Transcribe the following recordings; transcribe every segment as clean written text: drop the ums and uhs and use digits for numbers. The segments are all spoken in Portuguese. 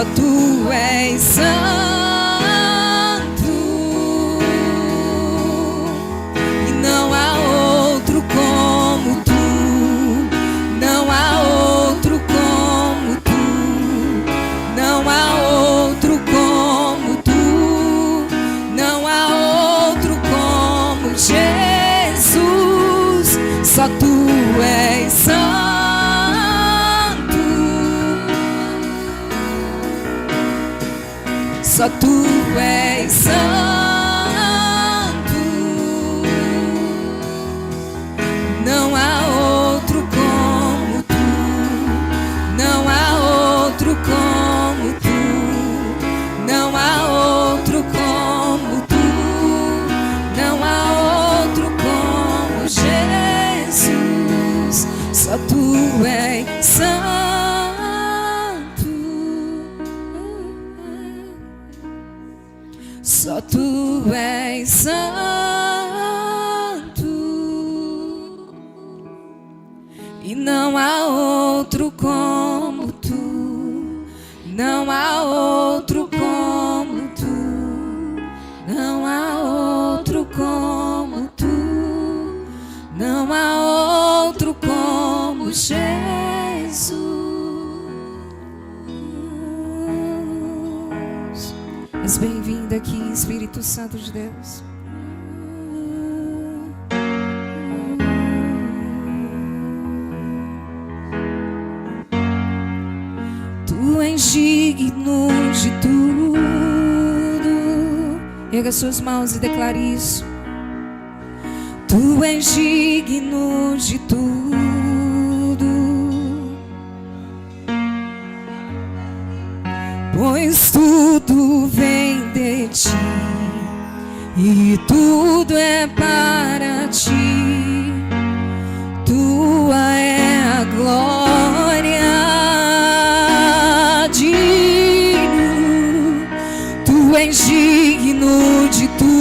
só tu és santo, e não há outro como tu, não há outro como tu, não há outro como tu, não há outro como Jesus, só tu és santo. Só tu és santo, não há outro como tu, não há outro como tu, não há outro como tu, não há outro como Jesus, só tu és santo. Só tu és santo, e não há outro como tu, não há outro como tu, não há outro como tu, não há outro como Jesus. És bem-vindo aqui, Espírito Santo de Deus. Tu és digno de tudo. Erga suas mãos e declare isso. Tu és digno de tudo. Pois tudo vem de ti e tudo é para ti. Tua é a glória, digno. Tu és digno de tudo.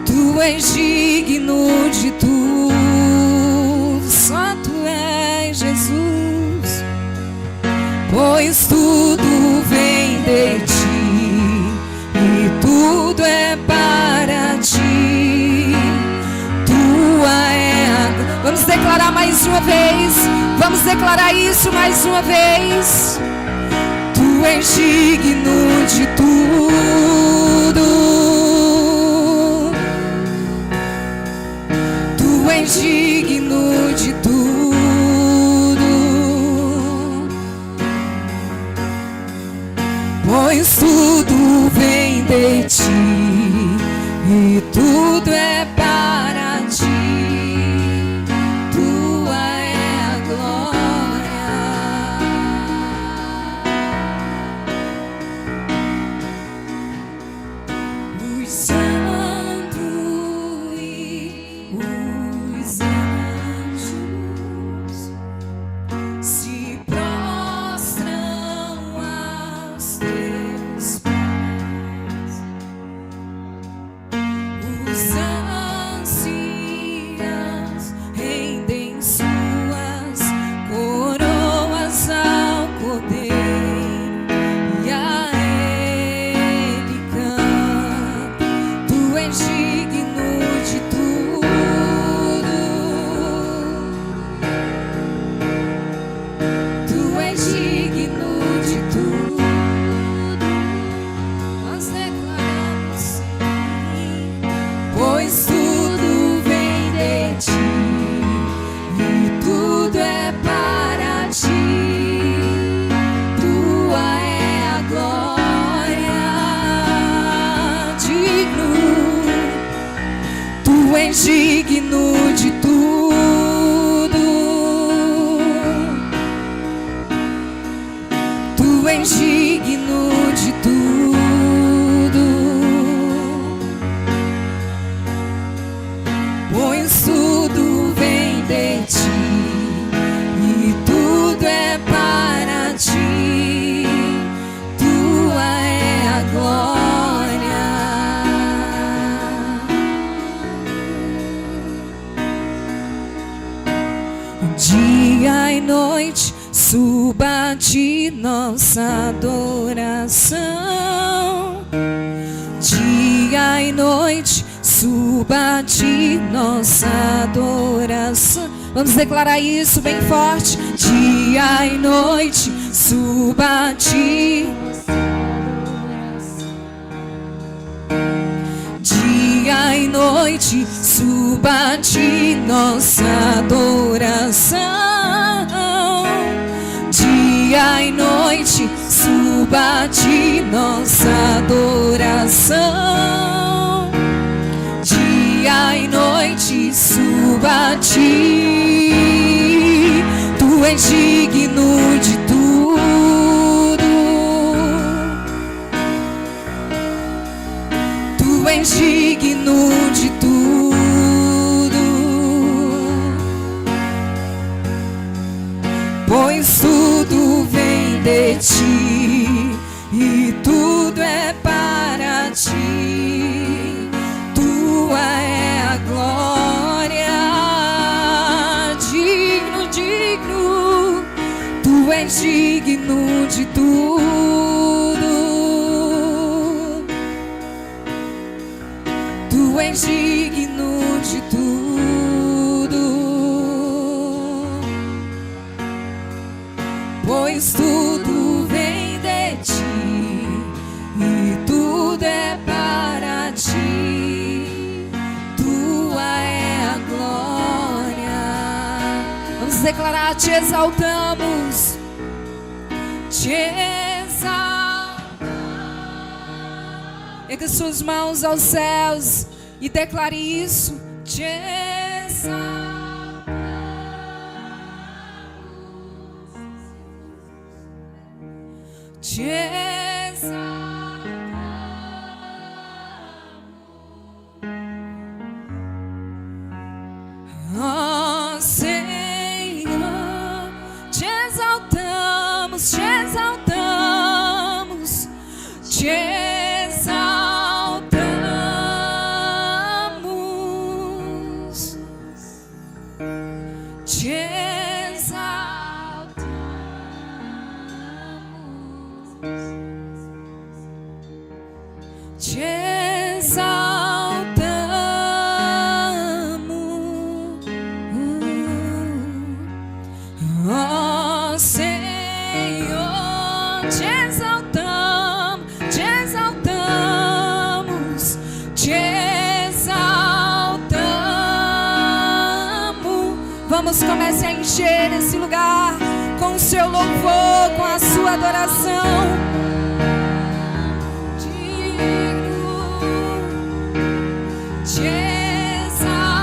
Tu és digno de tudo. Só tu és Jesus, pois tudo vem de ti e tudo é para ti. Tua é a... Vamos declarar mais uma vez, vamos declarar isso mais uma vez. Tu és digno de tudo. Tu és digno de tudo. Pois tudo vem de ti e tudo é para ti. Tua é a glória. Os santos e os anjos se prostram aos teus pés. Os anciãos rendem suas coroas ao Cordeiro e a Ele cantam. suba de nossa adoração. Dia e noite, suba de nossa adoração. Vamos declarar isso bem forte. Dia e noite, suba de dia e noite, suba de nossa adoração. Dia e noite, suba de nossa adoração. Dia e noite, suba de. Tu és digno de tudo. Tu és digno de tudo, pois tudo vem de ti e tudo é para ti. Tua é a glória, digno, digno. Tu és digno de tudo. Tu és digno de tudo, pois tudo vem de ti e tudo é para ti. Tua é a glória. Vamos declarar: te exaltamos, te exaltamos. Erga suas mãos aos céus e declare isso. Te exaltamos. Te exaltamos. Oh Senhor, te exaltamos, te exaltamos, te exaltamos, te exaltamos, te exaltamos. Oh Senhor, te exaltamos, te exaltamos, te exaltamos. Vamos, comece a encher esse lugar com o seu louvor, com a sua adoração. Te exaltamos,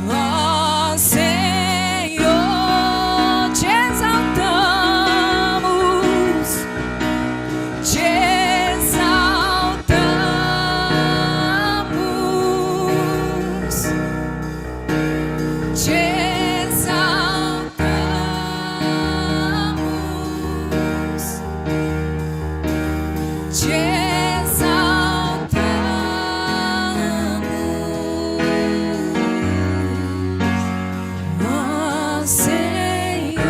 ó Senhor, te exaltamos, te exaltamos, te exaltamos, te exaltamos, ó Senhor.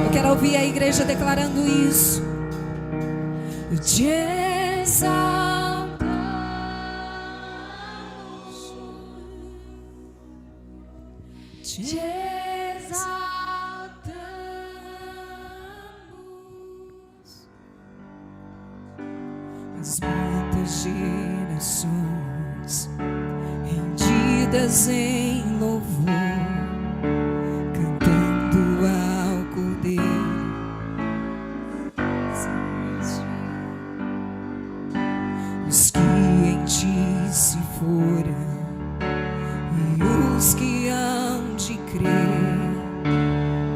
Eu quero ouvir a igreja declarando isso. Te exaltamos, te exaltamos. As muitas gerações rendidas em louvor, cantando ao Cordeiro. Os que em ti se foram e os que hão de crer,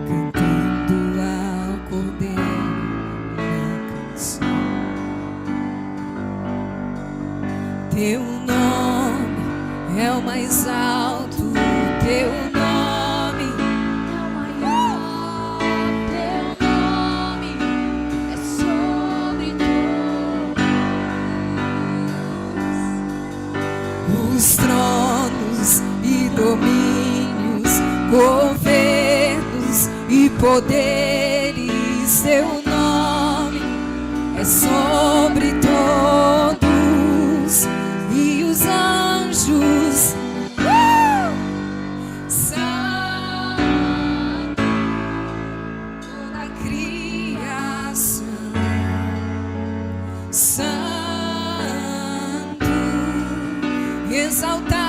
cantando ao Cordeiro na canção. Teu nome é o mais alto, teu nome é o maior, teu nome é sobre todos. Os tronos poderes, teu nome é sobre todos, e os anjos são toda a criação, santo, exaltado.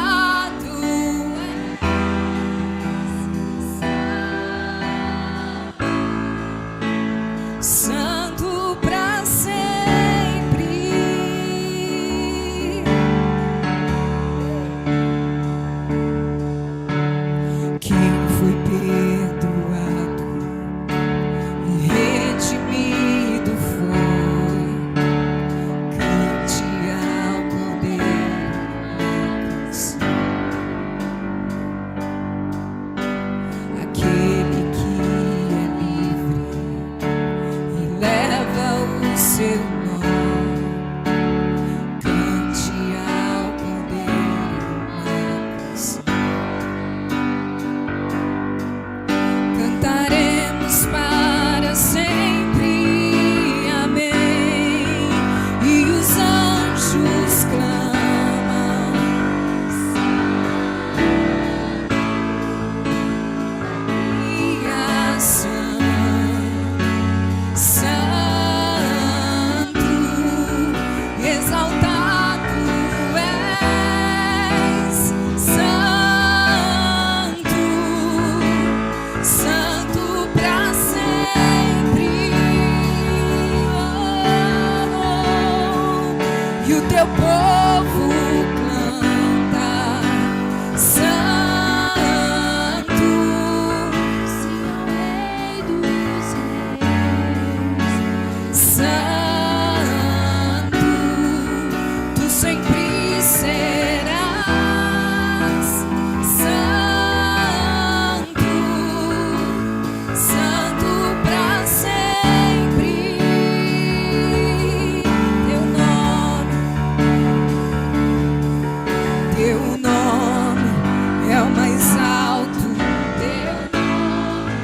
Santo pra sempre. Quem foi perdoado e redimido foi, cante ao Cordeiro na cruz. Aquele que é livre leva o seu nome, cante ao Cordeiro na cruz. Cantaremos para sempre, amém, e os anjos clamam, criação, santo, exaltado és, santo, santo pra sempre. E o teu povo canta, santo, Senhor Rei dos Reis, santo, tu sempre serás, santo, santo pra sempre. Teu nome é o mais alto, teu nome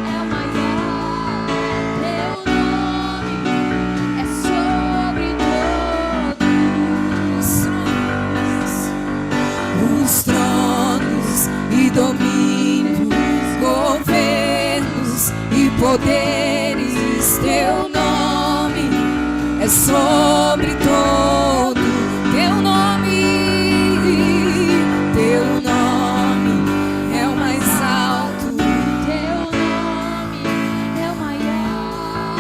é o maior, teu nome é sobre todos os tronos e domínios, governos e poderes, teu nome é sobre todo, teu nome é o mais alto, teu nome é o maior,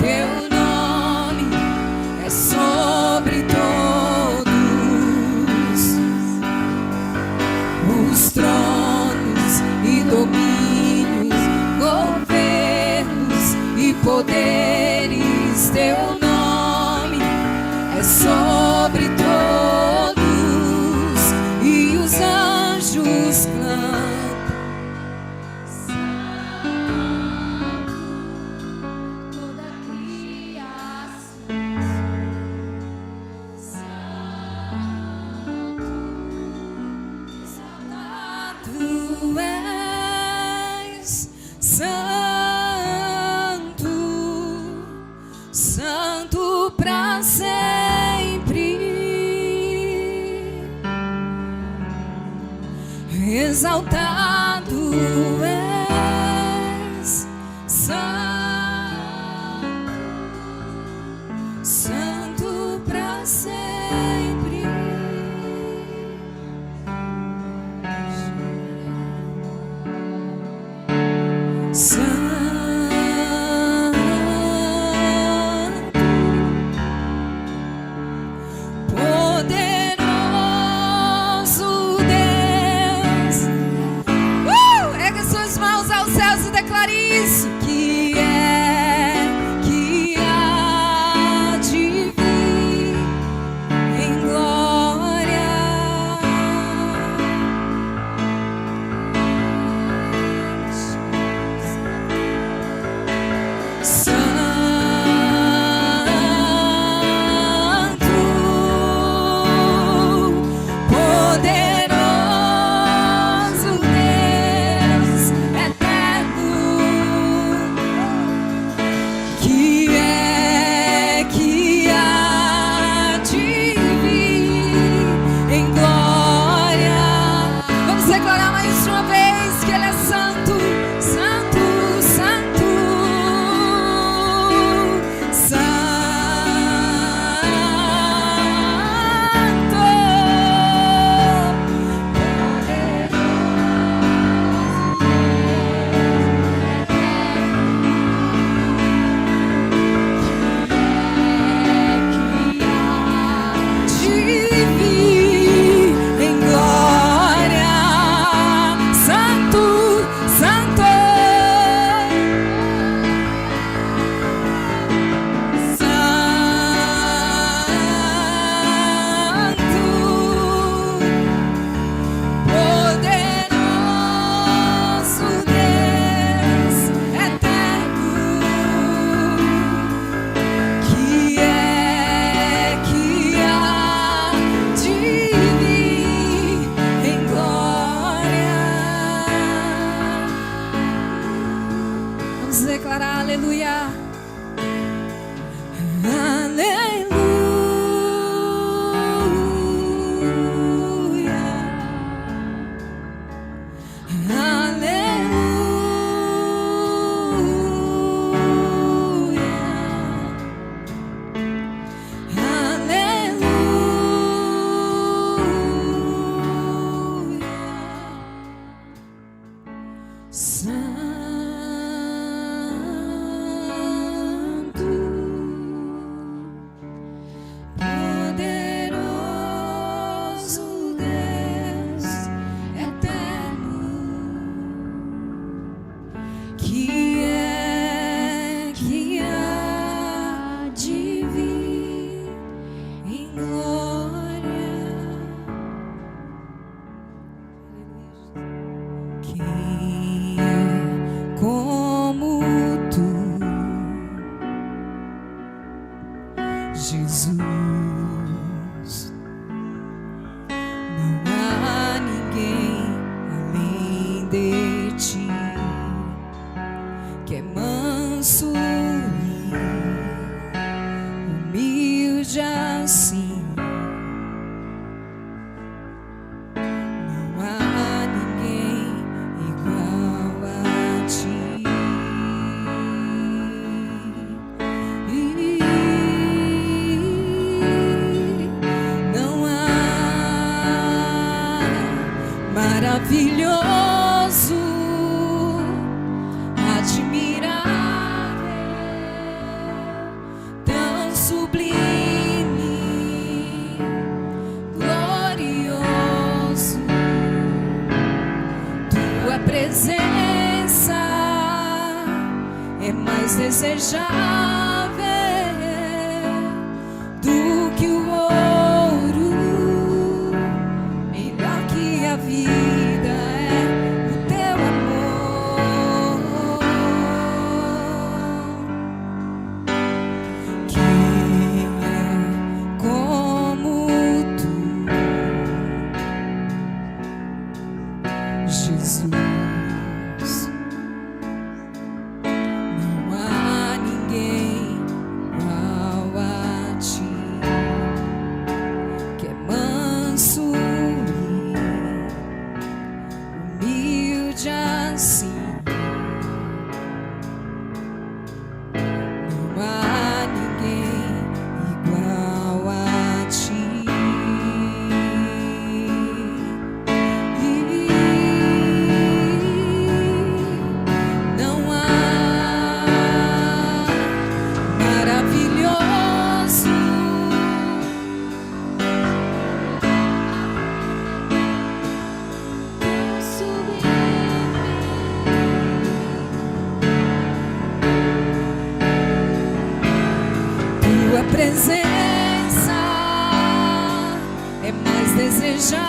teu nome é sobre todos os tronos e domínios, governos e poderes, teu nome é sobre todos, e os anjos clamam, toda a criação, santo, és, santo, santo pra sempre, exaltado és, santo, santo pra sempre. Santo, poderoso Deus, erga suas mãos aos céus e declare isso, que há de vir em glória. Poderoso Deus, eterno Vamos declarar aleluia. Aleluia. Jesus, não há ninguém além de ti, que é manso e humilde assim. Não há ninguém igual a ti. Maravilhoso, admirável, tão sublime, glorioso. Tua presença é mais desejável do que o ouro, melhor que a vida. Jesus, não há ninguém igual a ti, que é manso e humilde assim. Não há ninguém igual a ti. Tua presença é mais desejável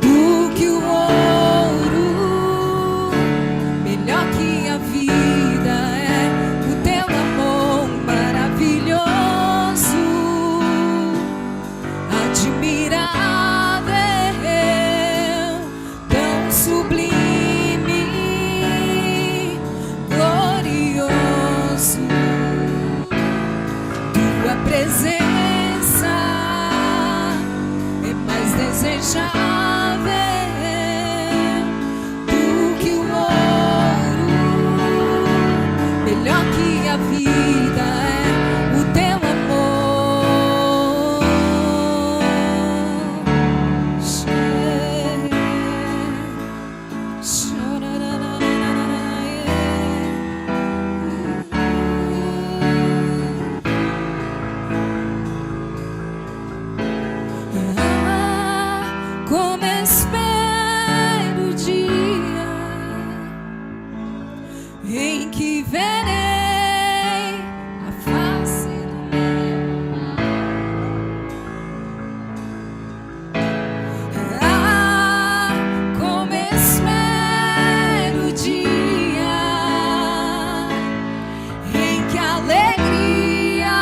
do que o ouro, melhor que a vida é o teu amor maravilhoso, admirável, tão sublime, glorioso. Tua presença é mais desejável do que o ouro, melhor que a vida é o teu amor. Como espero o dia em que verei a face do meu amor. Como espero o dia em que a alegria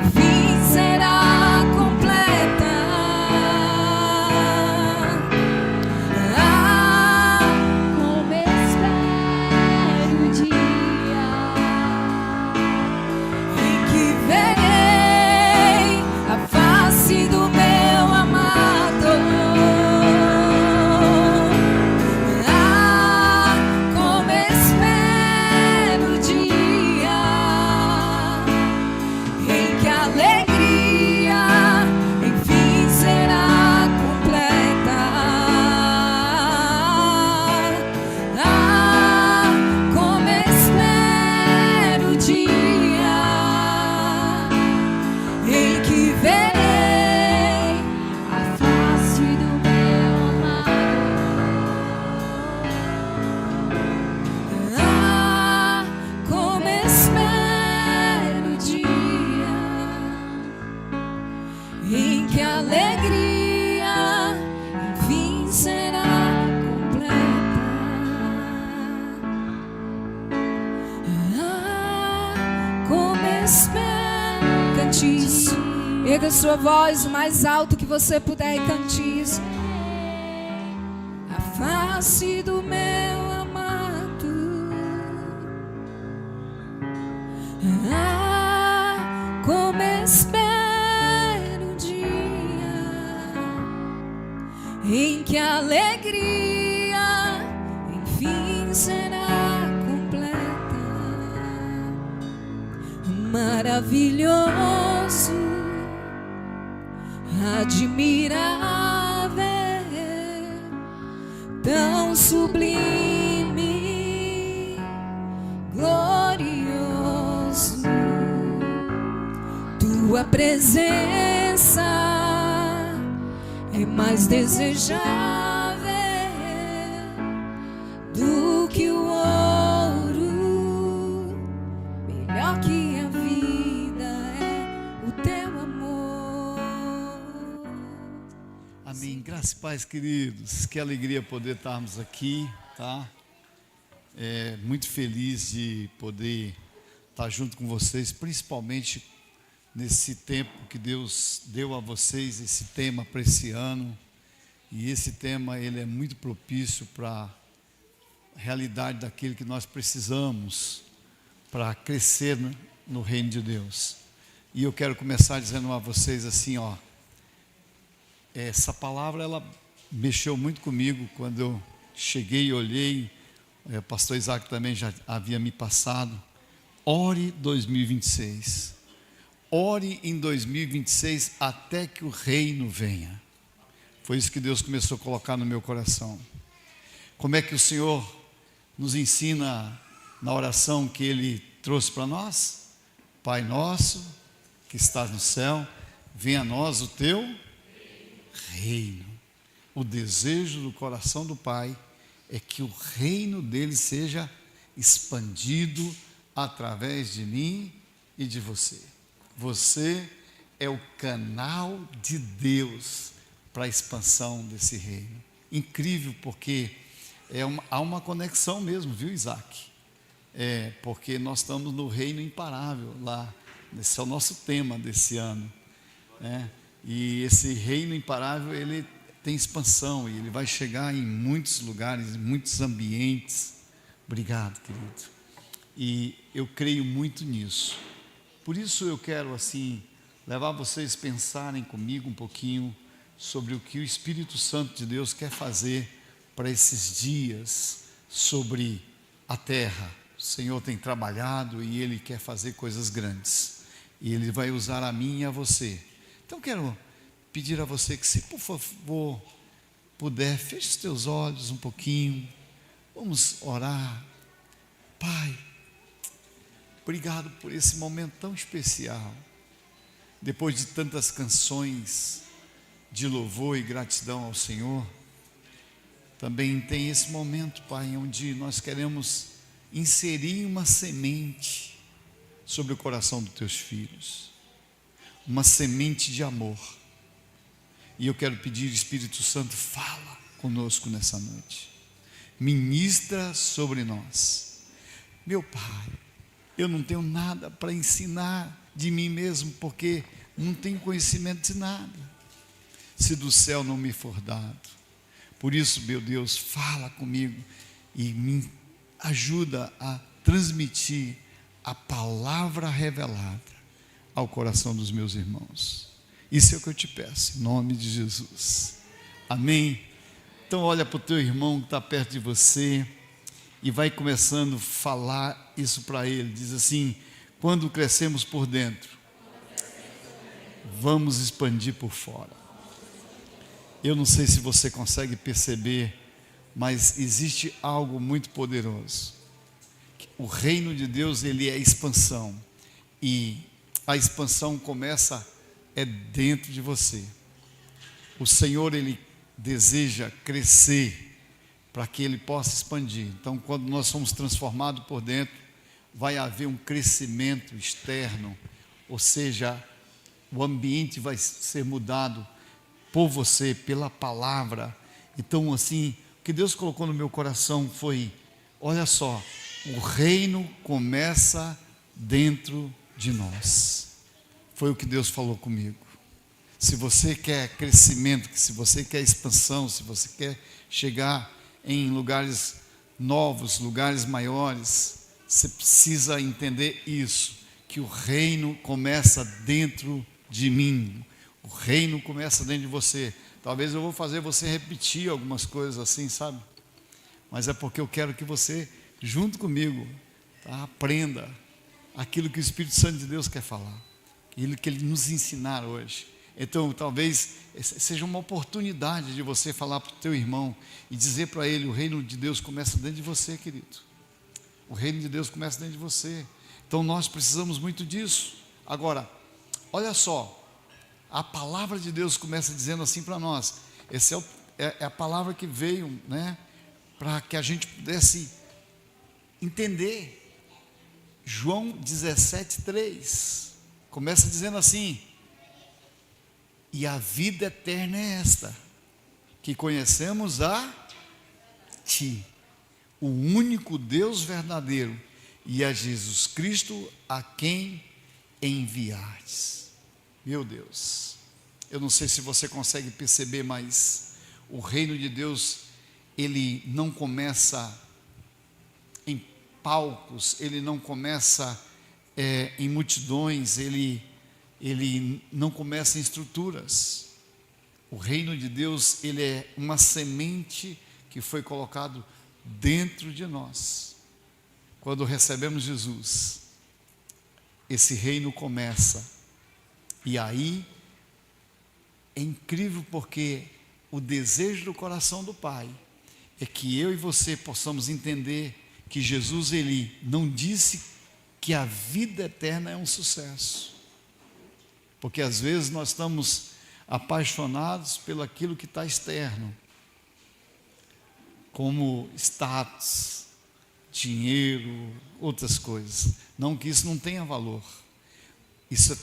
enfim será completa. Como espero espero. Cante isso. Erga sua voz o mais alto que você puder e cante isso. A face do meu amado. Ah, como espero o dia em que a alegria enfim será completa. Maravilhoso, admirável, tão sublime, glorioso. Tua presença é mais desejável do que o ouro, melhor que a vida é o teu amor. Amém. Graça e paz, queridos. Que alegria poder estarmos aqui, tá? Muito feliz de poder estar junto com vocês, principalmente nesse tempo que Deus deu a vocês, esse tema para esse ano. E esse tema, ele é muito propício para a realidade daquilo que nós precisamos para crescer no reino de Deus. E eu quero começar dizendo a vocês assim, ó, essa palavra, ela mexeu muito comigo quando eu cheguei e olhei. O pastor Isaac também já havia me passado. Ore 2026. Ore em 2026 até que o reino venha. Foi isso que Deus começou a colocar no meu coração. Como é que o Senhor nos ensina na oração que Ele trouxe para nós? Pai nosso, que estás no céu, venha a nós o teu reino. O desejo do coração do Pai é que o reino dele seja expandido através de mim e de você. Você é o canal de Deus para a expansão desse reino. Incrível, porque há uma conexão mesmo, viu, Isaac? Porque nós estamos no reino imparável lá. Esse é o nosso tema desse ano, né? E esse reino imparável, ele tem expansão e ele vai chegar em muitos lugares, em muitos ambientes. Obrigado, querido. E eu creio muito nisso. Por isso eu quero, assim, levar vocês a pensarem comigo um pouquinho sobre o que o Espírito Santo de Deus quer fazer para esses dias sobre a terra. O Senhor tem trabalhado e Ele quer fazer coisas grandes. E Ele vai usar a mim e a você. Então quero pedir a você que, se por favor puder, feche os teus olhos um pouquinho. Vamos orar. Pai, obrigado por esse momento tão especial. Depois de tantas canções de louvor e gratidão ao Senhor, também tem esse momento, Pai, onde nós queremos inserir uma semente sobre o coração dos teus filhos, uma semente de amor. E eu quero pedir, Espírito Santo, fala conosco nessa noite, ministra sobre nós. Meu Pai, eu não tenho nada para ensinar de mim mesmo, porque não tenho conhecimento de nada, se do céu não me for dado. Por isso, meu Deus, fala comigo e me ajuda a transmitir a palavra revelada ao coração dos meus irmãos. Isso é o que eu te peço, em nome de Jesus. Amém? Então olha para o teu irmão que está perto de você e vai começando a falar isso para ele. Diz assim: quando crescemos por dentro, vamos expandir por fora. Eu não sei se você consegue perceber, mas existe algo muito poderoso. O reino de Deus, ele é expansão, e a expansão começa dentro de você. O Senhor, ele deseja crescer para que ele possa expandir. Então, quando nós somos transformados por dentro, vai haver um crescimento externo, ou seja, o ambiente vai ser mudado por você, pela palavra. Então, assim, o que Deus colocou no meu coração foi: olha só, o reino começa dentro de nós. Foi o que Deus falou comigo. Se você quer crescimento, se você quer expansão, se você quer chegar em lugares novos, lugares maiores, você precisa entender isso, que o reino começa dentro de mim. O reino começa dentro de você. Talvez eu vou fazer você repetir algumas coisas assim, sabe? Mas é porque eu quero que você, junto comigo, tá? Aprenda aquilo que o Espírito Santo de Deus quer falar, aquilo que Ele nos ensinar hoje. Então, talvez seja uma oportunidade de você falar para o teu irmão e dizer para ele: o reino de Deus começa dentro de você, querido. O reino de Deus começa dentro de você. Então, nós precisamos muito disso. Agora, olha só, a palavra de Deus começa dizendo assim para nós. Essa é a palavra que veio, né, para que a gente pudesse entender. João 17:3 começa dizendo assim: e a vida eterna é esta, que conhecemos a Ti, o único Deus verdadeiro, e a Jesus Cristo, a quem enviastes. Meu Deus, eu não sei se você consegue perceber, mas o reino de Deus, ele não começa em palcos, ele não começa em multidões, ele não começa em estruturas. O reino de Deus, ele é uma semente que foi colocado dentro de nós. Quando recebemos Jesus, esse reino começa. E aí é incrível, porque o desejo do coração do Pai é que eu e você possamos entender que Jesus, ele não disse que a vida eterna é um sucesso. Porque às vezes nós estamos apaixonados pelo aquilo que está externo, como status, dinheiro, outras coisas. Não que isso não tenha valor, isso é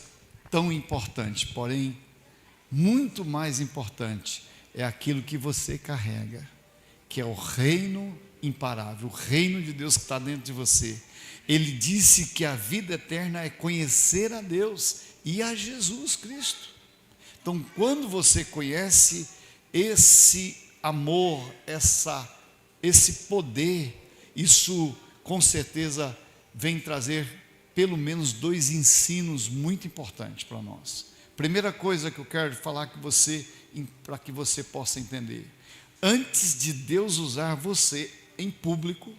tão importante, porém, muito mais importante é aquilo que você carrega, que é o reino imparável, o reino de Deus que está dentro de você. Ele disse que a vida eterna é conhecer a Deus e a Jesus Cristo. Então, quando você conhece esse amor, esse poder, isso com certeza vem trazer pelo menos 2 ensinos muito importantes para nós. Primeira coisa que eu quero falar para que você possa entender: antes de Deus usar você em público,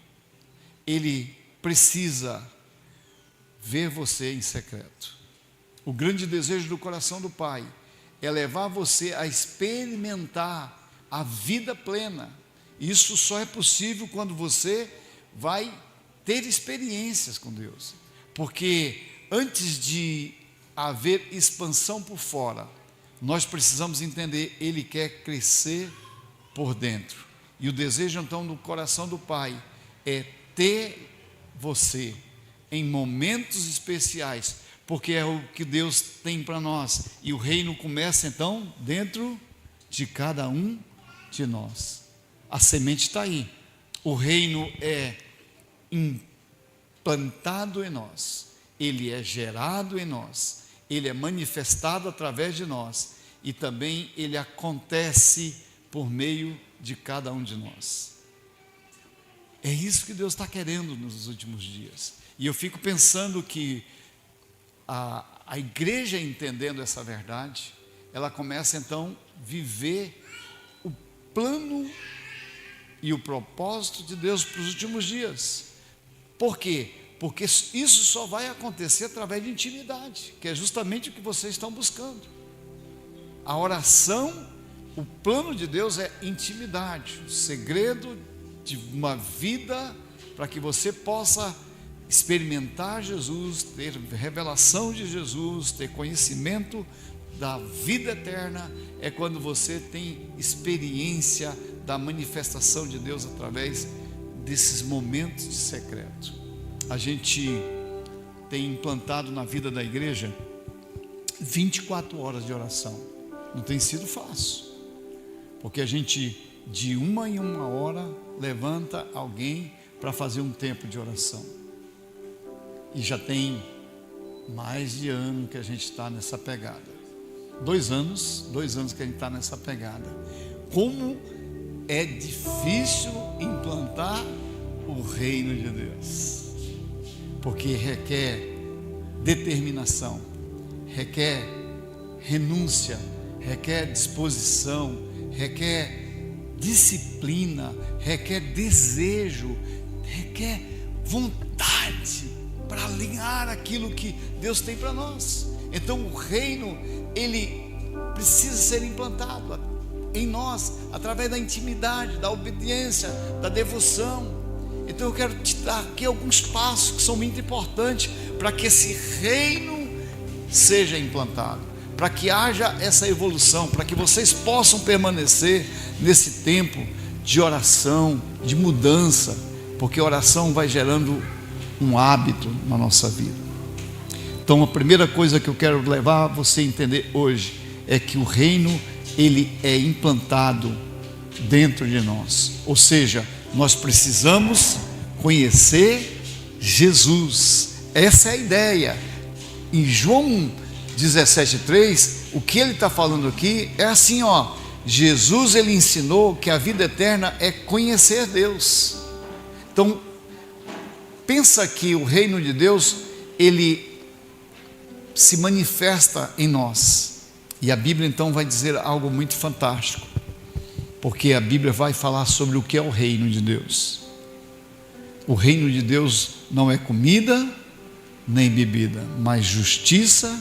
Ele precisa ver você em secreto. O grande desejo do coração do Pai é levar você a experimentar a vida plena. Isso só é possível quando você vai ter experiências com Deus. Porque antes de haver expansão por fora, nós precisamos entender: Ele quer crescer por dentro. E o desejo então do coração do Pai é ter você em momentos especiais, porque é o que Deus tem para nós. E o reino começa então dentro de cada um de nós. A semente está aí. O reino é implantado em nós, ele é gerado em nós, ele é manifestado através de nós, e também ele acontece por meio de cada um de nós. É isso que Deus está querendo nos últimos dias. E eu fico pensando que a igreja, entendendo essa verdade, ela começa então a viver o plano e o propósito de Deus para os últimos dias. Por quê? Porque isso só vai acontecer através de intimidade, que é justamente o que vocês estão buscando. A oração, o plano de Deus é intimidade, o segredo de uma vida para que você possa experimentar Jesus, ter revelação de Jesus, ter conhecimento da vida eterna, é quando você tem experiência da manifestação de Deus através desses momentos de secreto. A gente tem implantado na vida da igreja 24 horas de oração. Não tem sido fácil, porque a gente de uma em uma hora levanta alguém para fazer um tempo de oração. E já tem mais de ano que a gente está nessa pegada. 2 anos que a gente está nessa pegada. Como é difícil implantar o reino de Deus, porque requer determinação, requer renúncia, requer disposição, requer disciplina, requer desejo, requer vontade para alinhar aquilo que Deus tem para nós. Então o reino, ele precisa ser implantado em nós, através da intimidade, da obediência, da devoção. Então eu quero te dar aqui alguns passos que são muito importantes para que esse reino seja implantado, para que haja essa evolução, para que vocês possam permanecer nesse tempo de oração, de mudança, porque a oração vai gerando um hábito na nossa vida. Então a primeira coisa que eu quero levar você a entender hoje é que o reino, ele é implantado dentro de nós, ou seja, nós precisamos conhecer Jesus. Essa é a ideia. Em João 17:3, o que ele está falando aqui é assim, ó: Jesus, ele ensinou que a vida eterna é conhecer Deus. Então pensa que o reino de Deus, ele se manifesta em nós, e a Bíblia então vai dizer algo muito fantástico, porque a Bíblia vai falar sobre o que é o reino de Deus. O reino de Deus não é comida nem bebida, mas justiça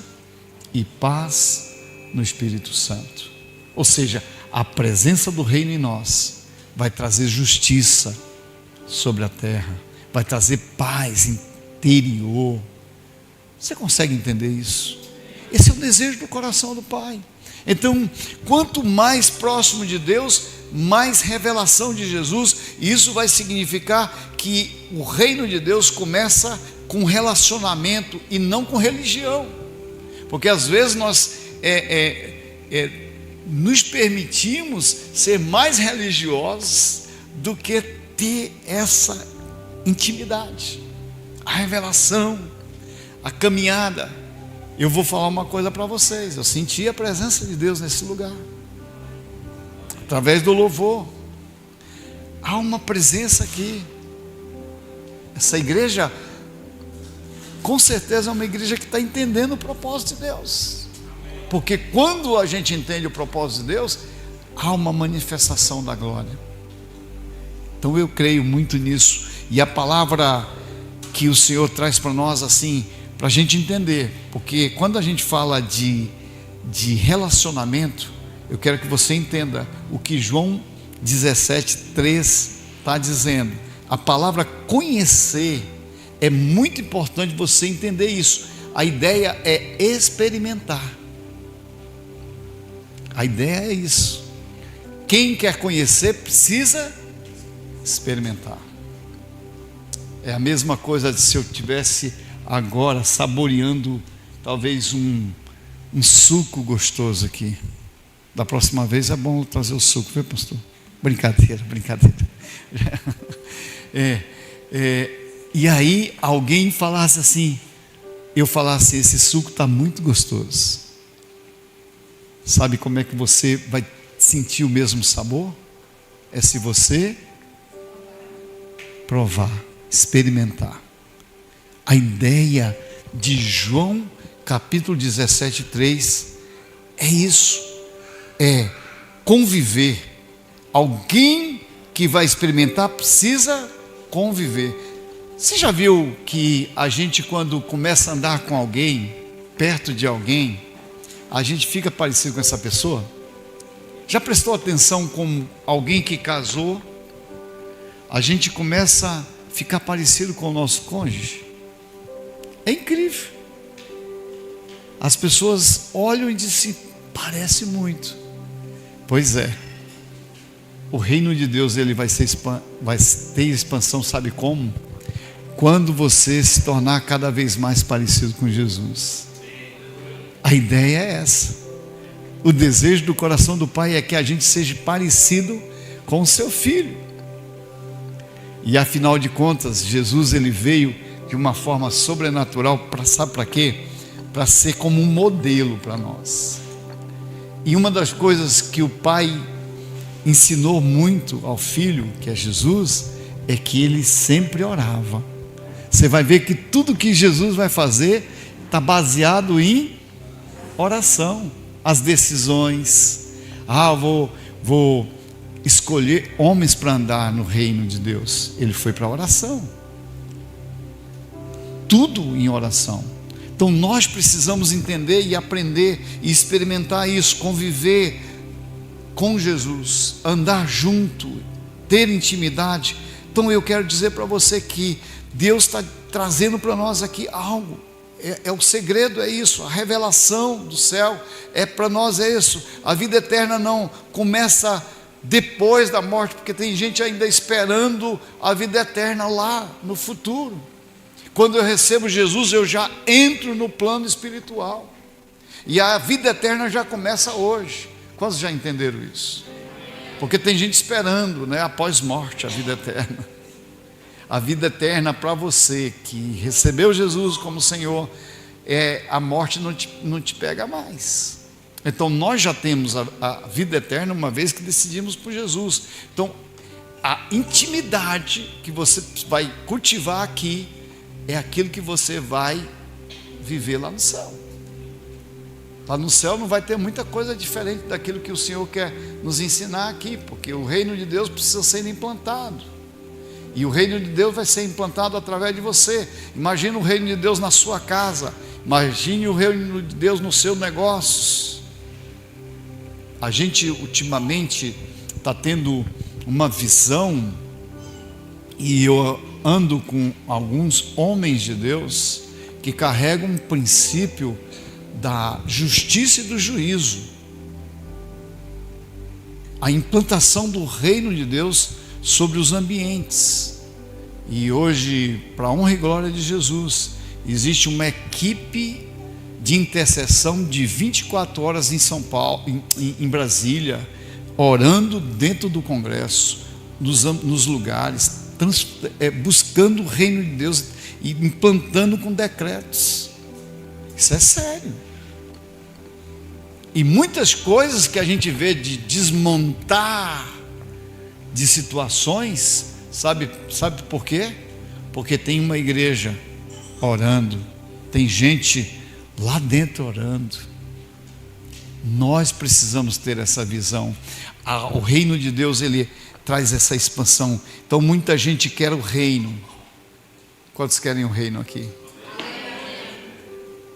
e paz no Espírito Santo. Ou seja, a presença do reino em nós vai trazer justiça sobre a terra, vai trazer paz interior. Você consegue entender isso? Esse é o desejo do coração do Pai. Então, quanto mais próximo de Deus, mais revelação de Jesus. E isso vai significar que o reino de Deus começa com relacionamento e não com religião, porque às vezes nós nos permitimos ser mais religiosos do que ter essa intimidade, a revelação, a caminhada. Eu vou falar uma coisa para vocês: eu senti a presença de Deus nesse lugar, através do louvor. Há uma presença aqui. Essa igreja, com certeza, é uma igreja que está entendendo o propósito de Deus, porque quando a gente entende o propósito de Deus, há uma manifestação da glória. Então eu creio muito nisso, e a palavra que o Senhor traz para nós, assim, para a gente entender, porque quando a gente fala de relacionamento, eu quero que você entenda o que João 17:3 está dizendo. A palavra conhecer, é muito importante você entender isso. A ideia é experimentar. A ideia é isso. Quem quer conhecer precisa experimentar. É a mesma coisa de se eu tivesse agora saboreando talvez um suco gostoso aqui. Da próxima vez é bom trazer o suco, viu, pastor? Brincadeira. E aí alguém falasse assim, eu falasse: esse suco está muito gostoso. Sabe como é que você vai sentir o mesmo sabor? É se você provar, experimentar. A ideia de João capítulo 17:3 é isso, é conviver. Alguém que vai experimentar precisa conviver. Você já viu que a gente, quando começa a andar com alguém, perto de alguém, a gente fica parecido com essa pessoa? Já prestou atenção como alguém que casou, a gente começa a ficar parecido com o nosso cônjuge? É incrível. As pessoas olham e dizem: parece muito. Pois é. O reino de Deus, ele vai ter expansão, sabe como? Quando você se tornar cada vez mais parecido com Jesus. A ideia é essa. O desejo do coração do Pai é que a gente seja parecido com o seu Filho. E afinal de contas, Jesus, ele veio de uma forma sobrenatural, sabe para quê? para ser como um modelo para nós. E uma das coisas que o Pai ensinou muito ao Filho, que é Jesus, é que ele sempre orava. Você vai ver que tudo que Jesus vai fazer está baseado em oração. As decisões, vou escolher homens para andar no reino de Deus. Ele foi para a oração. Tudo em oração. Então nós precisamos entender e aprender e experimentar isso, conviver com Jesus, andar junto, ter intimidade. Então eu quero dizer para você que Deus está trazendo para nós aqui algo. O segredo é isso, a revelação do céu para nós é isso. A vida eterna não começa depois da morte, porque tem gente ainda esperando a vida eterna lá no futuro. Quando eu recebo Jesus, eu já entro no plano espiritual, e a vida eterna já começa hoje. Quantos já entenderam isso? Porque tem gente esperando, né, após morte, a vida eterna. A vida eterna para você que recebeu Jesus como Senhor, a morte não te pega mais. Então nós já temos a vida eterna uma vez que decidimos por Jesus. Então a intimidade que você vai cultivar aqui é aquilo que você vai viver lá no céu. Lá no céu não vai ter muita coisa diferente daquilo que o Senhor quer nos ensinar aqui, porque o reino de Deus precisa ser implantado. E o reino de Deus vai ser implantado através de você. Imagine o reino de Deus na sua casa. Imagine o reino de Deus no seu negócio. A gente ultimamente está tendo uma visão, e eu ando com alguns homens de Deus que carregam um princípio da justiça e do juízo. A implantação do reino de Deus sobre os ambientes. E hoje, para a honra e glória de Jesus, existe uma equipe de intercessão de 24 horas em São Paulo, em Brasília, orando dentro do Congresso, nos lugares, buscando o reino de Deus e implantando com decretos. Isso é sério. E muitas coisas que a gente vê de desmontar de situações, sabe por quê? Porque tem uma igreja orando, tem gente lá dentro orando. Nós precisamos ter essa visão. O reino de Deus, ele traz essa expansão. Então muita gente quer o reino. Quantos querem o reino aqui?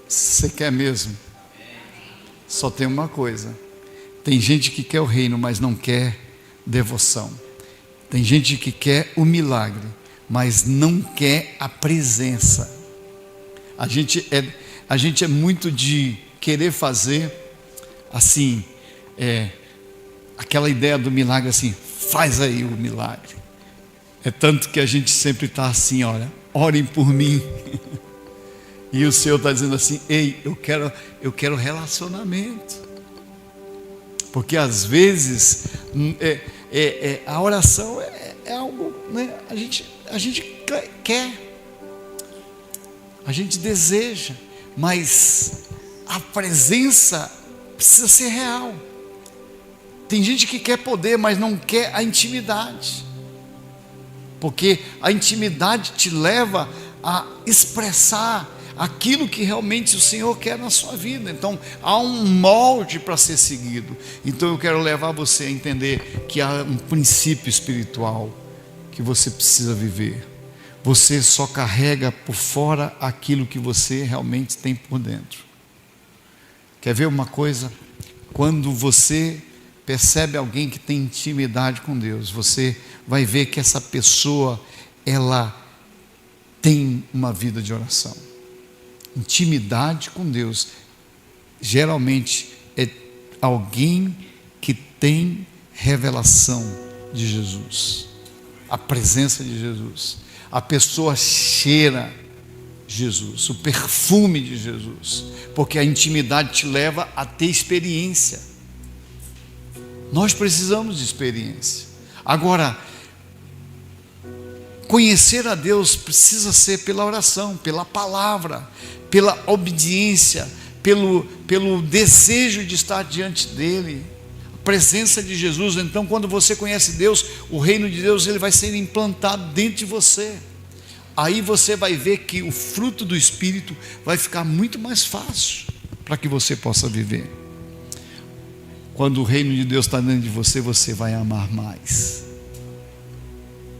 Você quer mesmo? Só tem uma coisa: tem gente que quer o reino, mas não quer devoção. Tem gente que quer o milagre, mas não quer a presença. A gente é muito de querer fazer assim, aquela ideia do milagre assim, faz aí o milagre. É tanto que a gente sempre está assim, olha, orem por mim. E o Senhor está dizendo assim, ei, eu quero relacionamento. Porque às vezes a oração é algo, né? A gente quer, a gente deseja, mas a presença precisa ser real. Tem gente que quer poder, mas não quer a intimidade, porque a intimidade te leva a expressar aquilo que realmente o Senhor quer na sua vida. Então há um molde para ser seguido. Então eu quero levar você a entender que há um princípio espiritual que você precisa viver. Você só carrega por fora aquilo que você realmente tem por dentro. Quer ver uma coisa? Quando você percebe alguém que tem intimidade com Deus, você vai ver que essa pessoa, ela tem uma vida de oração. Intimidade com Deus geralmente é alguém que tem revelação de Jesus, a presença de Jesus. A pessoa cheira Jesus, o perfume de Jesus, porque a intimidade te leva a ter experiência. Nós precisamos de experiência. Agora, conhecer a Deus precisa ser pela oração, pela palavra, pela obediência, pelo desejo de estar diante dEle, a presença de Jesus. Então, quando você conhece Deus, o reino de Deus ele vai ser implantado dentro de você. Aí você vai ver que o fruto do Espírito vai ficar muito mais fácil para que você possa viver. Quando o reino de Deus está dentro de você, você vai amar mais.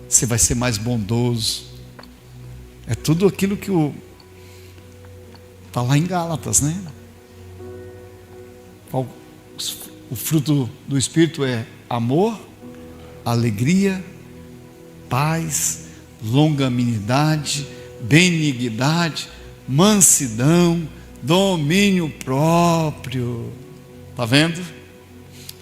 Você vai ser mais bondoso. É tudo aquilo que está lá em Gálatas, né? O fruto do Espírito é amor, alegria, paz, longanimidade, benignidade, mansidão, domínio próprio. Está vendo?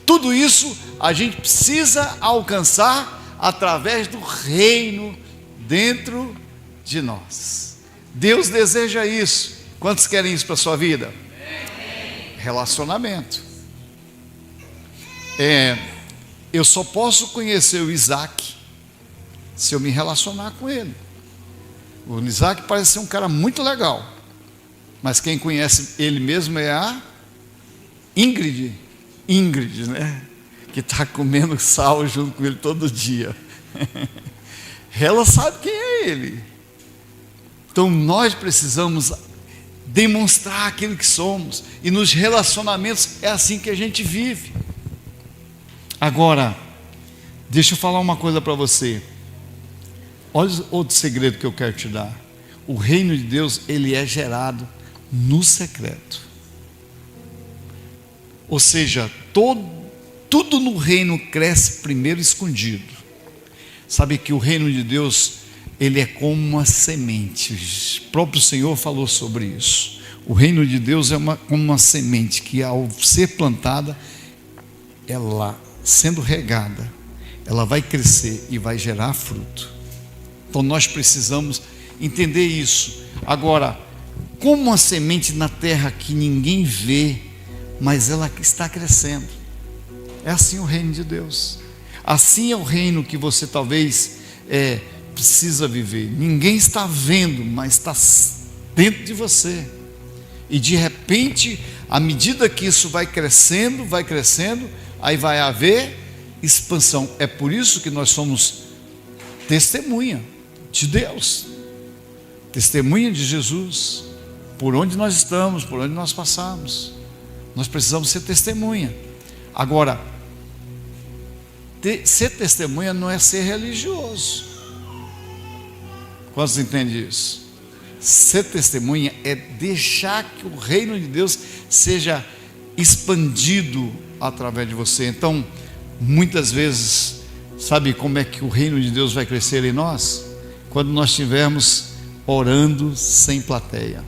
Tudo isso a gente precisa alcançar através do reino dentro de nós. Deus deseja isso. Quantos querem isso para a sua vida? Relacionamento. Eu só posso conhecer o Isaac se eu me relacionar com ele. O Isaac parece ser um cara muito legal, mas quem conhece ele mesmo é a Ingrid, né? Que está comendo sal junto com ele todo dia. Ela sabe quem é ele. Então nós precisamos demonstrar aquilo que somos, e nos relacionamentos é assim que a gente vive. Agora, deixa eu falar uma coisa para você. Olha outro segredo que eu quero te dar. O reino de Deus, ele é gerado no secreto. Ou seja, tudo no reino cresce primeiro escondido. Sabe que o reino de Deus, ele é como uma semente. O próprio Senhor falou sobre isso. O reino de Deus é como uma semente que, ao ser plantada, ela sendo regada, ela vai crescer e vai gerar fruto. Então nós precisamos entender isso. Agora, como uma semente na terra que ninguém vê, mas ela está crescendo, é assim o reino de Deus. Assim é o reino que você talvez precisa viver. Ninguém está vendo, mas está dentro de você. E de repente, à medida que isso vai crescendo, aí vai haver expansão. É por isso que nós somos testemunha de Deus, testemunha de Jesus, por onde nós estamos, por onde nós passamos. Nós precisamos ser testemunha. Agora, ser testemunha não é ser religioso. Quantos entendem isso? Ser testemunha é deixar que o reino de Deus seja expandido através de você. Então, muitas vezes, sabe como é que o reino de Deus vai crescer em nós? Quando nós estivermos orando sem plateia.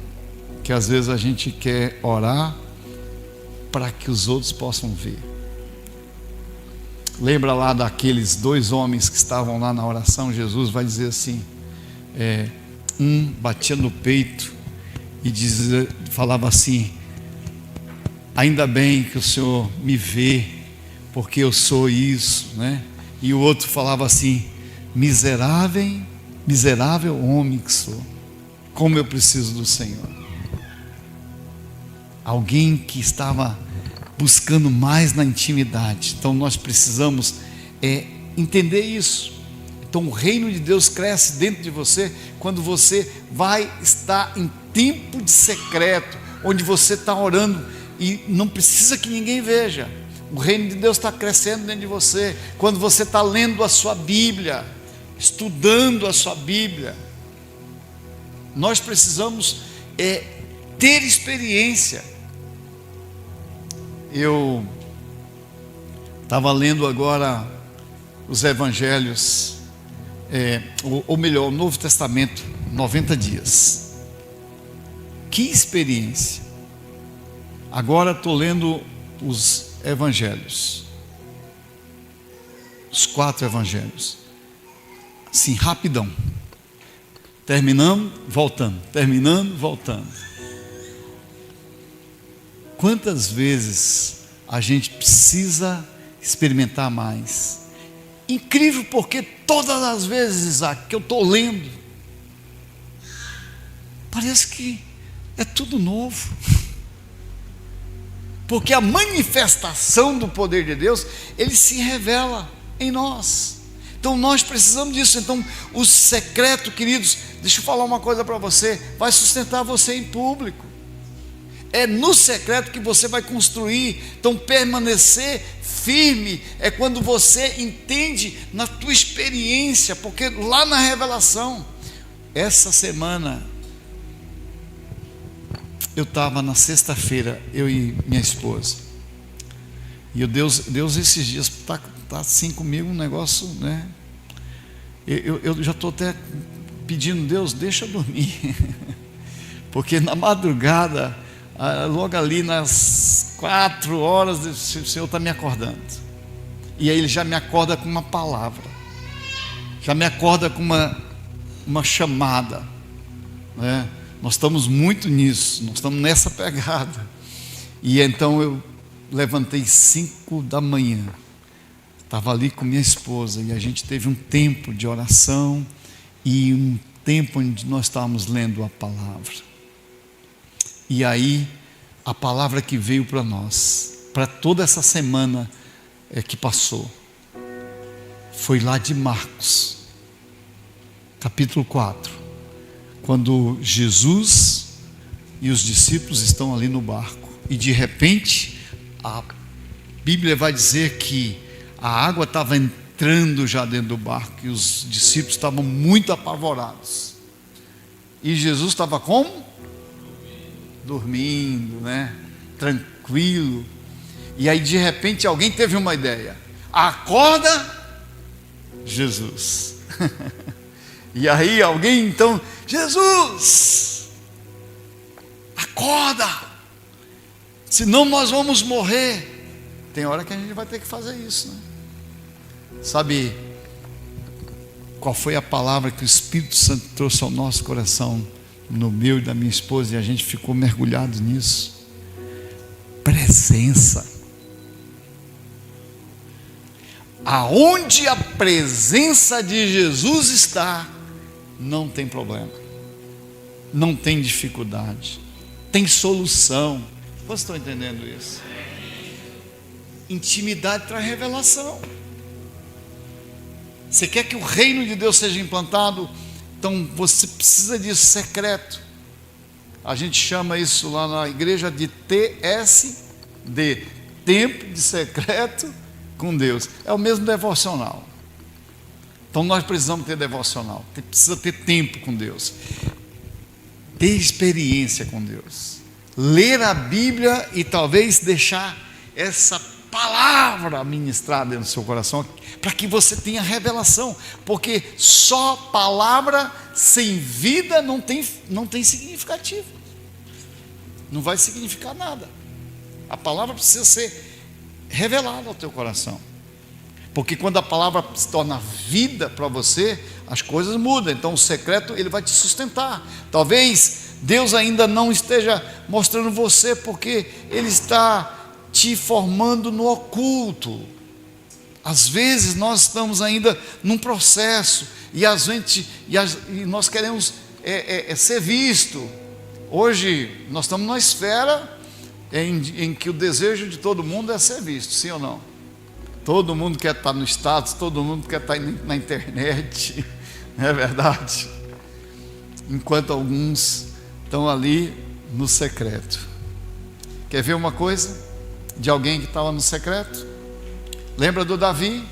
Que às vezes a gente quer orar para que os outros possam ver. Lembra lá daqueles 2 homens que estavam lá na oração? Jesus vai dizer assim, um batia no peito e falava assim: ainda bem que o Senhor me vê, porque eu sou isso, né? E o outro falava assim: miserável homem que sou, como eu preciso do Senhor. Alguém que estava buscando mais na intimidade. Então nós precisamos entender isso. Então o reino de Deus cresce dentro de você quando você vai estar em tempo de secreto, onde você está orando e não precisa que ninguém veja. O reino de Deus está crescendo dentro de você quando você está lendo a sua Bíblia, estudando a sua Bíblia. Nós precisamos ter experiência. Eu estava lendo agora os evangelhos, ou melhor, o Novo Testamento, 90 dias. Que experiência! Agora estou lendo os evangelhos, os 4 evangelhos, assim, rapidão, terminando, voltando. Quantas vezes a gente precisa experimentar mais? incrível, porque todas as vezes, Isaac, que eu estou lendo, parece que é tudo novo. Porque a manifestação do poder de Deus, ele se revela em nós. Então nós precisamos disso. Então o secreto, queridos, deixa eu falar uma coisa para você, vai sustentar você em público. É no secreto que você vai construir. Então permanecer firme é quando você entende na tua experiência, porque lá na revelação, essa semana, eu estava na sexta-feira, eu e minha esposa, e Deus esses dias está assim comigo, um negócio, né? Eu já estou até pedindo, Deus, deixa eu dormir, porque na madrugada, logo ali nas 4 horas, o Senhor está me acordando, e aí Ele já me acorda com uma palavra, já me acorda com uma chamada, né? Nós estamos muito nisso, nós estamos nessa pegada. E então eu levantei 5 da manhã, estava ali com minha esposa, e a gente teve um tempo de oração, e um tempo onde nós estávamos lendo a palavra. E aí, a palavra que veio para nós, para toda essa semana que passou, foi lá de Marcos, capítulo 4. Quando Jesus e os discípulos estão ali no barco, e de repente a Bíblia vai dizer que a água estava entrando já dentro do barco, e os discípulos estavam muito apavorados, e Jesus estava como? Dormindo, né? Tranquilo. E aí de repente alguém teve uma ideia: acorda, Jesus. E aí alguém então, Jesus, acorda, senão nós vamos morrer. Tem hora que a gente vai ter que fazer isso, né? Sabe qual foi a palavra que o Espírito Santo trouxe ao nosso coração, no meu e da minha esposa, e a gente ficou mergulhado nisso? Presença. Aonde a presença de Jesus está, não tem problema, não tem dificuldade, tem solução. Vocês estão entendendo isso? Intimidade traz revelação. Você quer que o reino de Deus seja implantado? Então você precisa disso, secreto. A gente chama isso lá na igreja de TSD, tempo de secreto com Deus. É o mesmo devocional. Então nós precisamos ter devocional, precisa ter tempo com Deus, ter experiência com Deus, ler a Bíblia e talvez deixar essa palavra ministrar dentro do seu coração, para que você tenha revelação, porque só palavra sem vida não tem significativo, não vai significar nada. A palavra precisa ser revelada ao teu coração, porque quando a palavra se torna vida para você, as coisas mudam. Então o secreto, ele vai te sustentar. Talvez Deus ainda não esteja mostrando você, porque Ele está te formando no oculto. Às vezes nós estamos ainda num processo, e nós queremos ser visto. Hoje nós estamos numa esfera em que o desejo de todo mundo é ser visto, sim ou não? Todo mundo quer estar no status, todo mundo quer estar na internet, não é verdade? Enquanto alguns estão ali no secreto. Quer ver uma coisa de alguém que estava no secreto? Lembra do Davi?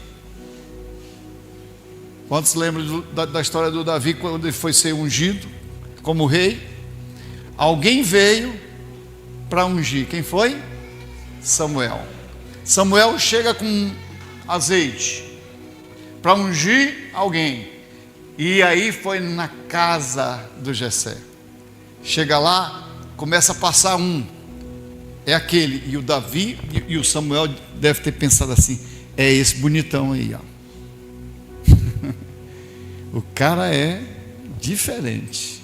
Quantos lembram da história do Davi, quando ele foi ser ungido como rei? Alguém veio para ungir. Quem foi? Samuel. Samuel chega com azeite para ungir alguém, e aí foi na casa do Jessé. Chega lá, começa a passar é aquele, e o Davi e o Samuel deve ter pensado assim: é esse bonitão aí, ó. O cara é diferente.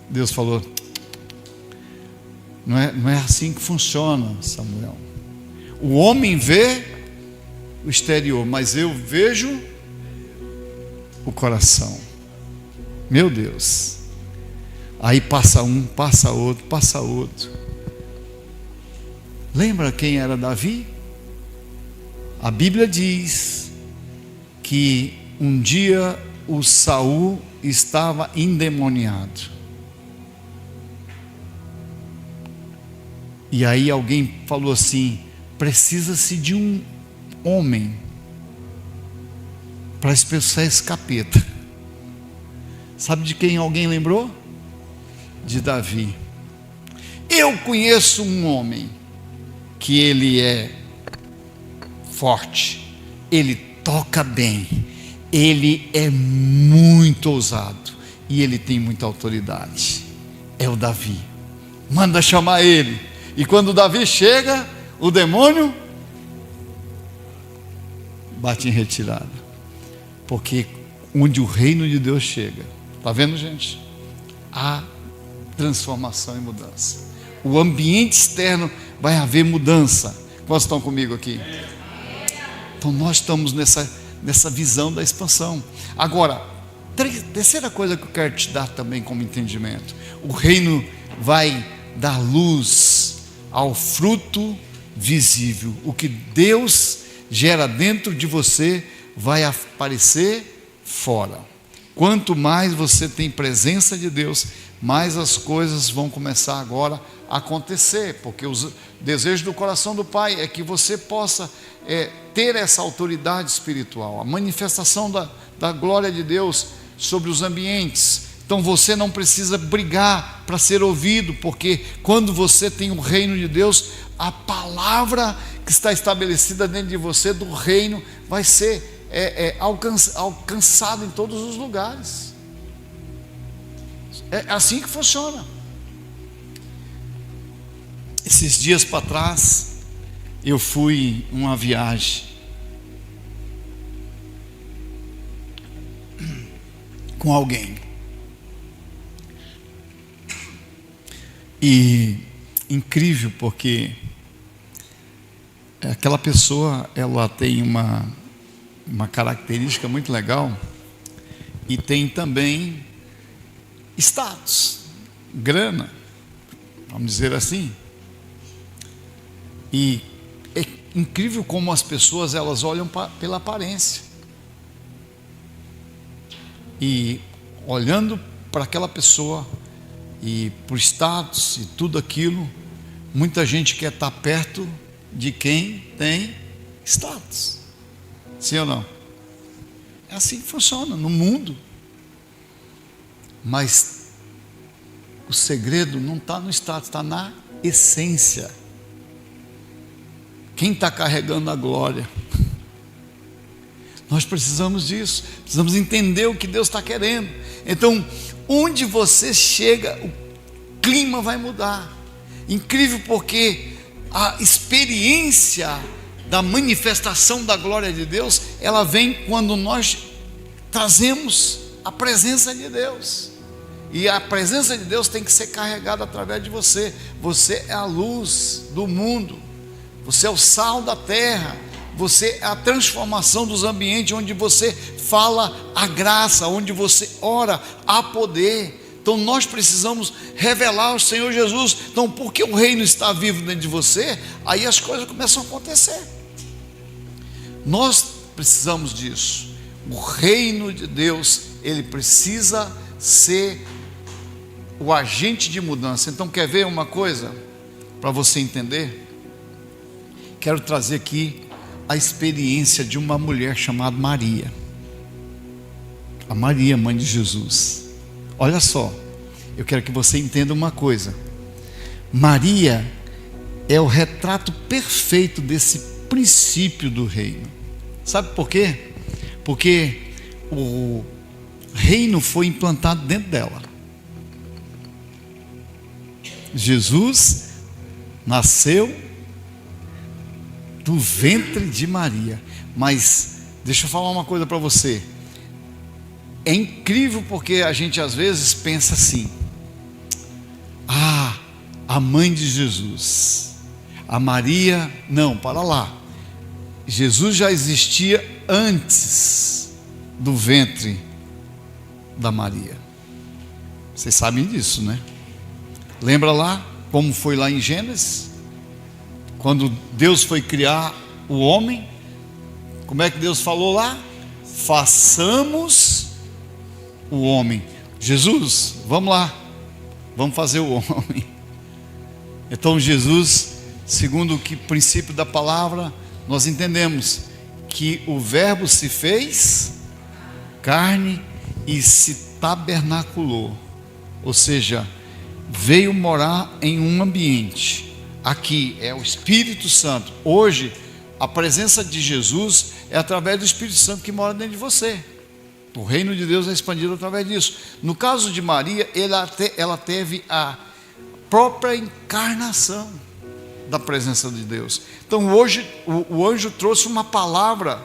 Deus falou: não é assim que funciona, Samuel. O homem vê o exterior, mas eu vejo o coração. Meu Deus. Aí passa um, passa outro, passa outro. Lembra quem era Davi? A Bíblia diz que um dia o Saul estava endemoniado. E aí alguém falou assim: precisa-se de um homem para expulsar esse capeta. Sabe de quem alguém lembrou? De Davi. Eu conheço um homem que ele é forte, ele toca bem, ele é muito ousado e ele tem muita autoridade. É o Davi. Manda chamar ele. E quando Davi chega, o demônio bate em retirada. Porque onde o reino de Deus chega, está vendo, gente? Há transformação e mudança. O ambiente externo vai haver mudança. Quantos estão comigo aqui? Então nós estamos nessa visão da expansão. Agora, terceira coisa que eu quero te dar também como entendimento: o reino vai dar luz ao fruto visível. O que Deus gera dentro de você vai aparecer fora. Quanto mais você tem presença de Deus, mais as coisas vão começar agora a acontecer, porque o desejo do coração do Pai é que você possa ter essa autoridade espiritual, a manifestação da glória de Deus sobre os ambientes. Então você não precisa brigar para ser ouvido, porque quando você tem o reino de Deus, a palavra que está estabelecida dentro de você do reino vai ser alcançada em todos os lugares. É assim que funciona. Esses dias para trás, eu fui uma viagem com alguém. E incrível, porque aquela pessoa, ela tem uma característica muito legal, e tem também status, grana, vamos dizer assim. E é incrível como as pessoas, elas olham pela aparência, e olhando para aquela pessoa e por status e tudo aquilo, muita gente quer estar perto de quem tem status. Sim ou não? É assim que funciona no mundo. Mas o segredo não está no status, está na essência. Quem está carregando a glória? Nós precisamos disso, precisamos entender o que Deus está querendo. Então, onde você chega, o clima vai mudar. Incrível, porque a experiência da manifestação da glória de Deus, ela vem quando nós trazemos a presença de Deus. E a presença de Deus tem que ser carregada através de você. Você é a luz do mundo, você é o sal da terra, você é a transformação dos ambientes, onde você fala a graça, onde você ora a poder. Então nós precisamos revelar o Senhor Jesus. Então, porque o reino está vivo dentro de você, aí as coisas começam a acontecer. Nós precisamos disso. O reino de Deus, ele precisa ser o agente de mudança. Então, quer ver uma coisa para você entender? Quero trazer aqui a experiência de uma mulher chamada Maria. A Maria, mãe de Jesus. Olha só, eu quero que você entenda uma coisa. Maria é o retrato perfeito desse princípio do reino. Sabe por quê? Porque o reino foi implantado dentro dela. Jesus nasceu do ventre de Maria. Mas deixa eu falar uma coisa para você. É incrível, porque a gente às vezes pensa assim: a mãe de Jesus, a Maria. Não, para lá. Jesus já existia antes do ventre da Maria. Vocês sabem disso, né? Lembra lá como foi lá em Gênesis? Quando Deus foi criar o homem, como é que Deus falou lá? Façamos o homem. Jesus, vamos lá, vamos fazer o homem. Então Jesus, segundo o princípio da palavra, nós entendemos que o verbo se fez carne e se tabernaculou, ou seja, veio morar em um ambiente. Aqui é o Espírito Santo. Hoje a presença de Jesus é através do Espírito Santo que mora dentro de você. O reino de Deus é expandido através disso. No caso de Maria, ela teve a própria encarnação da presença de Deus. Então hoje o anjo trouxe uma palavra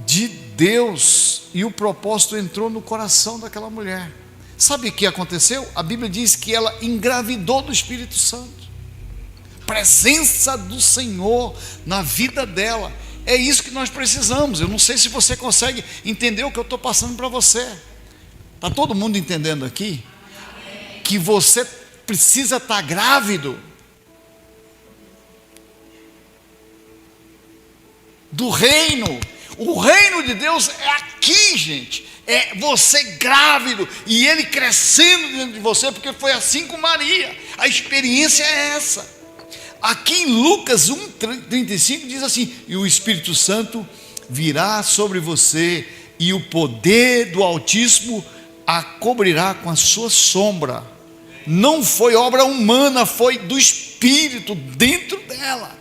de Deus e o propósito entrou no coração daquela mulher. Sabe o que aconteceu? A Bíblia diz que ela engravidou do Espírito Santo. Presença do Senhor na vida dela. É isso que nós precisamos. Eu não sei se você consegue entender o que eu estou passando para você. Está todo mundo entendendo aqui? Que você precisa estar grávido do reino. O reino de Deus é aqui, gente. É você grávido e ele crescendo dentro de você, porque foi assim com Maria. A experiência é essa. Aqui em Lucas 1:35 diz assim: e o Espírito Santo virá sobre você, e o poder do Altíssimo a cobrirá com a sua sombra. Não foi obra humana, foi do Espírito dentro dela.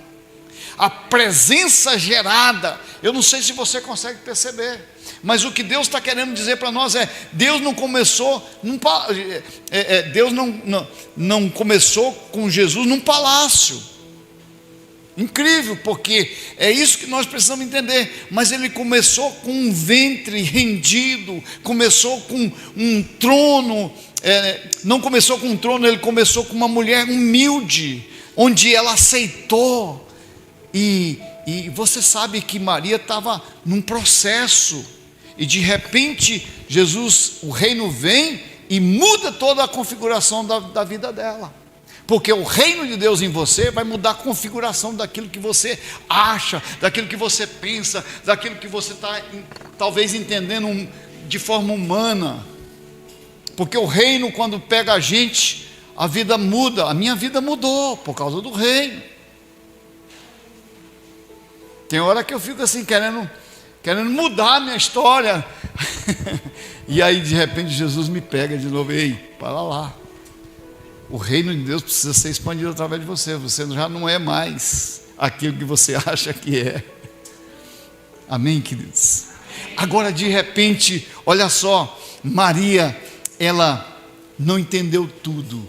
A presença gerada, eu não sei se você consegue perceber, mas o que Deus está querendo dizer para nós é: Deus não começou Deus não começou com Jesus num palácio. Incrível, porque é isso que nós precisamos entender. Mas ele começou com um ventre rendido, começou com um trono, não começou com um trono, ele começou com uma mulher humilde, onde ela aceitou. E você sabe que Maria estava num processo, e de repente Jesus, o reino vem e muda toda a configuração da vida dela. Porque o reino de Deus em você vai mudar a configuração daquilo que você acha, daquilo que você pensa, daquilo que você está talvez entendendo de forma humana. Porque o reino, quando pega a gente, a vida muda. A minha vida mudou por causa do reino. Tem hora que eu fico assim querendo mudar a minha história. E aí de repente Jesus me pega de novo: ei, para lá. O reino de Deus precisa ser expandido através de você. Você já não é mais aquilo que você acha que é. Amém, queridos? Agora de repente, olha só, Maria, ela não entendeu tudo.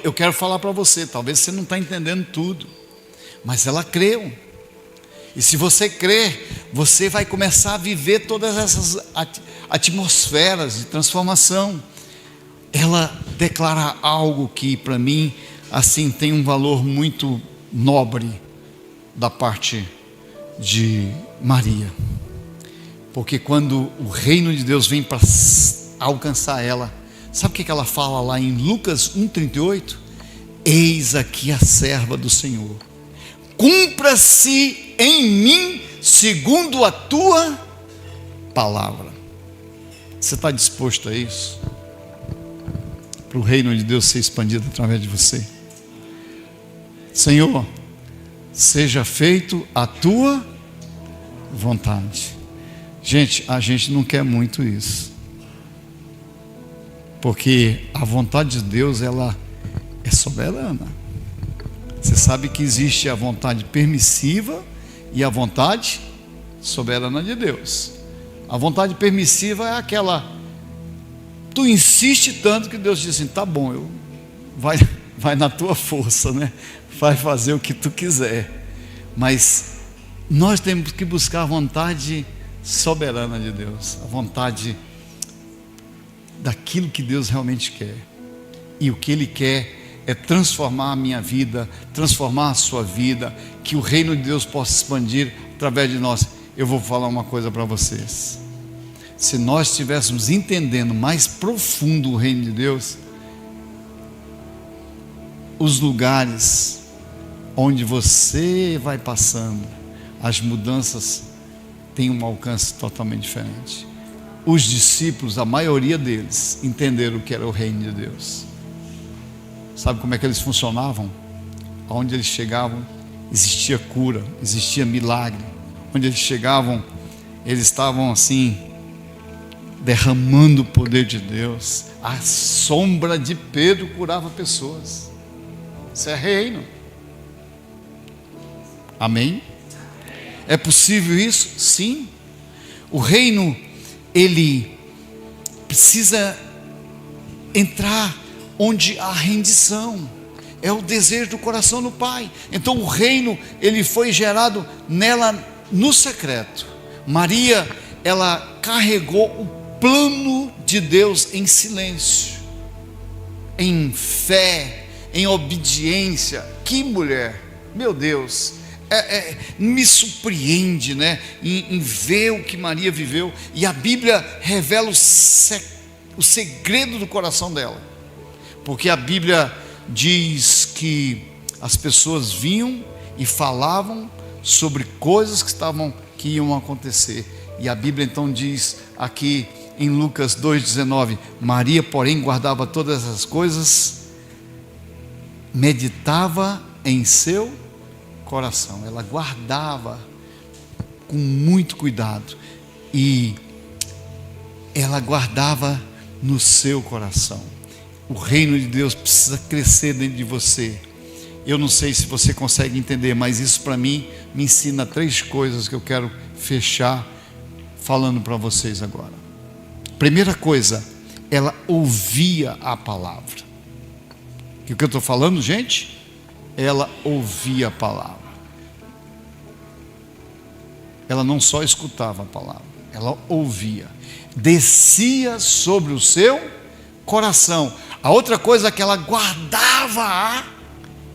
Eu quero falar para você, talvez você não está entendendo tudo, mas ela creu. E se você crer, você vai começar a viver todas essas atmosferas de transformação. Ela declara algo que para mim assim tem um valor muito nobre da parte de Maria. Porque quando o reino de Deus vem para alcançar ela, sabe o que ela fala lá em Lucas 1:38? Eis aqui a serva do Senhor, cumpra-se em mim segundo a tua palavra. Você está disposto a isso? Para o reino de Deus ser expandido através de você? Senhor, seja feito a tua vontade. Gente, a gente não quer muito isso, porque a vontade de Deus, ela é soberana. Você sabe que existe a vontade permissiva e a vontade soberana de Deus. A vontade permissiva é aquela: tu insiste tanto que Deus diz assim: tá bom, vai na tua força, né? Vai fazer o que tu quiser. Mas nós temos que buscar a vontade soberana de Deus, a vontade daquilo que Deus realmente quer. E o que Ele quer é transformar a minha vida, transformar a sua vida, que o reino de Deus possa expandir através de nós. Eu vou falar uma coisa para vocês: se nós estivéssemos entendendo mais profundo o reino de Deus, os lugares onde você vai passando, as mudanças têm um alcance totalmente diferente. Os discípulos, a maioria deles, entenderam o que era o reino de Deus. Sabe como é que eles funcionavam? Onde eles chegavam, existia cura, existia milagre. Onde eles chegavam, eles estavam assim, derramando o poder de Deus. A sombra de Pedro curava pessoas. Isso é reino. Amém? É possível isso? Sim. O reino, ele precisa entrar onde há rendição. É o desejo do coração do Pai. Então o reino, ele foi gerado nela no secreto. Maria, ela carregou o plano de Deus em silêncio, em fé, em obediência. Que mulher, meu Deus, me surpreende, né, em ver o que Maria viveu. E a Bíblia revela o segredo do coração dela, porque a Bíblia diz que as pessoas vinham e falavam sobre coisas que iam acontecer. E a Bíblia então diz aqui em Lucas 2,19: Maria, porém, guardava todas essas coisas, meditava em seu coração. Ela guardava com muito cuidado, e ela guardava no seu coração. O reino de Deus precisa crescer dentro de você. Eu não sei se você consegue entender, mas isso para mim me ensina 3 coisas que eu quero fechar falando para vocês agora. Primeira coisa, ela ouvia a palavra. O que eu estou falando, gente? Ela ouvia a palavra. Ela não só escutava a palavra, ela ouvia. Descia sobre o seu coração. A outra coisa é que ela guardava a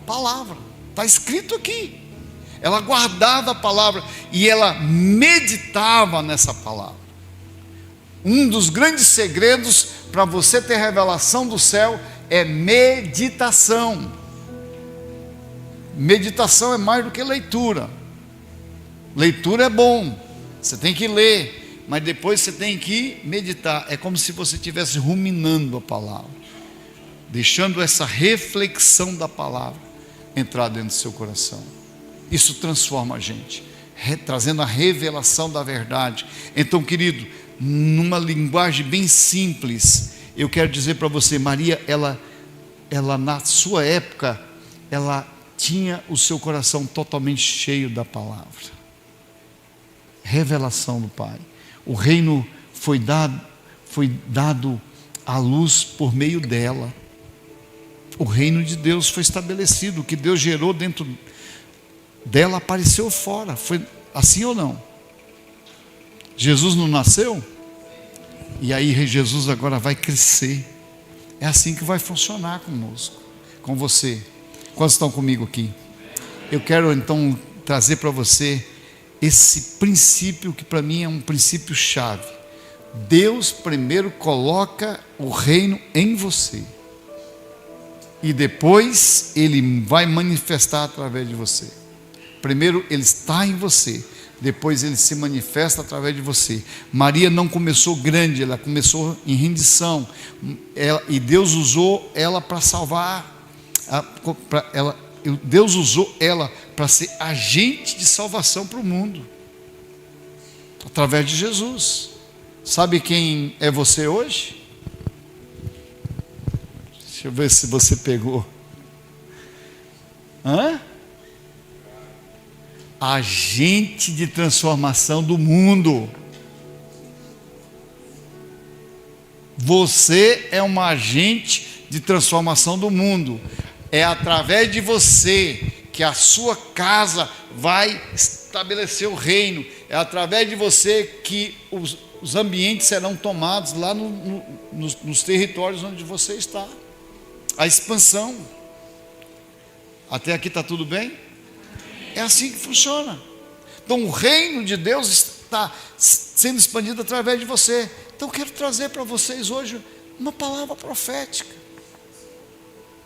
palavra. Está escrito aqui. Ela guardava a palavra e ela meditava nessa palavra. Um dos grandes segredos para você ter revelação do céu é meditação. Meditação é mais do que leitura. Leitura é bom, você tem que ler, mas depois você tem que meditar. É como se você estivesse ruminando a palavra, deixando essa reflexão da palavra entrar dentro do seu coração. Isso transforma a gente, trazendo a revelação da verdade. Então, querido, numa linguagem bem simples, eu quero dizer para você, Maria, ela na sua época, ela tinha o seu coração totalmente cheio da palavra. Revelação do Pai. O reino foi dado à luz por meio dela. O reino de Deus foi estabelecido. O que Deus gerou dentro dela apareceu fora. Foi assim ou não? Jesus não nasceu? E aí Jesus agora vai crescer. É assim que vai funcionar conosco, com você. Quantos estão comigo aqui? Eu quero então trazer para você esse princípio que para mim é um princípio chave. Deus primeiro coloca o reino em você, e depois Ele vai manifestar através de você. Primeiro Ele está em você, depois Ele se manifesta através de você. Maria não começou grande, ela começou em rendição, e Deus usou ela para salvar. Deus usou ela para ser agente de salvação para o mundo, através de Jesus. Sabe quem é você hoje? Deixa eu ver se você pegou. Agente de transformação do mundo. Você é um agente de transformação do mundo. É através de você que a sua casa vai estabelecer o reino. É através de você que os ambientes serão tomados lá nos territórios onde você está. A expansão. Até aqui está tudo bem? É assim que funciona. Então o reino de Deus está sendo expandido através de você. Então eu quero trazer para vocês hoje uma palavra profética,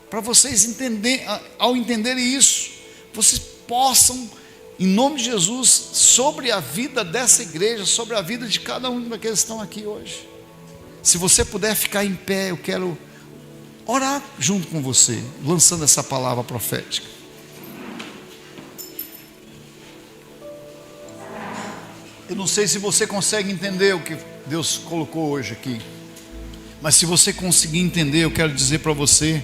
para vocês entenderem, ao entenderem isso, vocês possam, em nome de Jesus, sobre a vida dessa igreja, sobre a vida de cada um daqueles que estão aqui hoje. Se você puder ficar em pé, eu quero orar junto com você, lançando essa palavra profética. Eu não sei se você consegue entender o que Deus colocou hoje aqui, mas se você conseguir entender, eu quero dizer para você,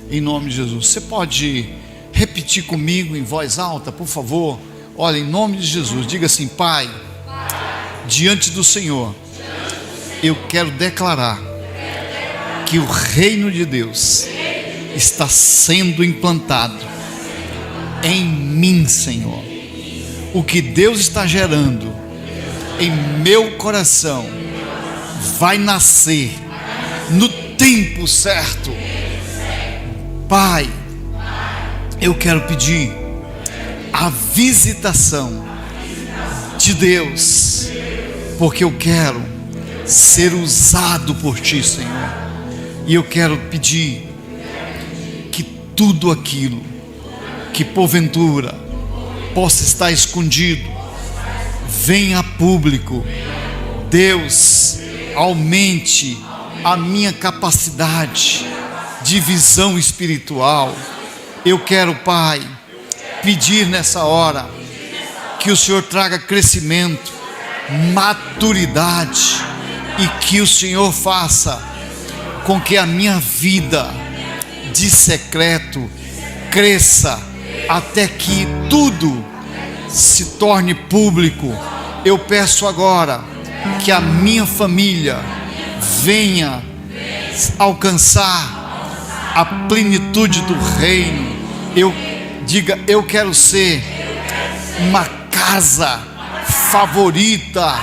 em nome de Jesus, você pode repetir comigo em voz alta, por favor? Olha, em nome de Jesus, diga assim: Pai, diante do Senhor, eu quero declarar que o reino de Deus está sendo implantado em mim, Senhor. O que Deus está gerando em meu coração vai nascer no tempo certo. Pai, eu quero pedir a visitação de Deus, porque eu quero ser usado por Ti, Senhor. E eu quero pedir que tudo aquilo que porventura possa estar escondido venha a público. Deus, aumente a minha capacidade de visão espiritual. Eu quero, Pai, pedir nessa hora que o Senhor traga crescimento, maturidade, e que o Senhor faça com que a minha vida de secreto cresça até que tudo se torne público. Eu peço agora que a minha família venha alcançar a plenitude do reino. Eu quero ser uma casa favorita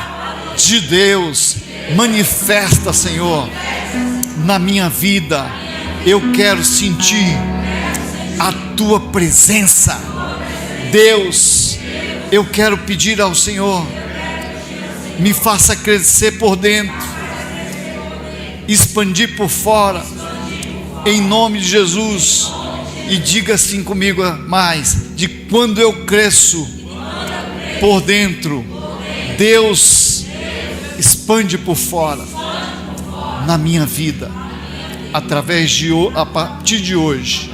de Deus. Manifesta, Senhor, na minha vida. Eu quero sentir a Tua presença. Deus, eu quero pedir ao Senhor, me faça crescer por dentro, expandir por fora, em nome de Jesus. E diga assim comigo mais: de quando eu cresço por dentro, Deus expande por fora na minha vida. A partir de hoje,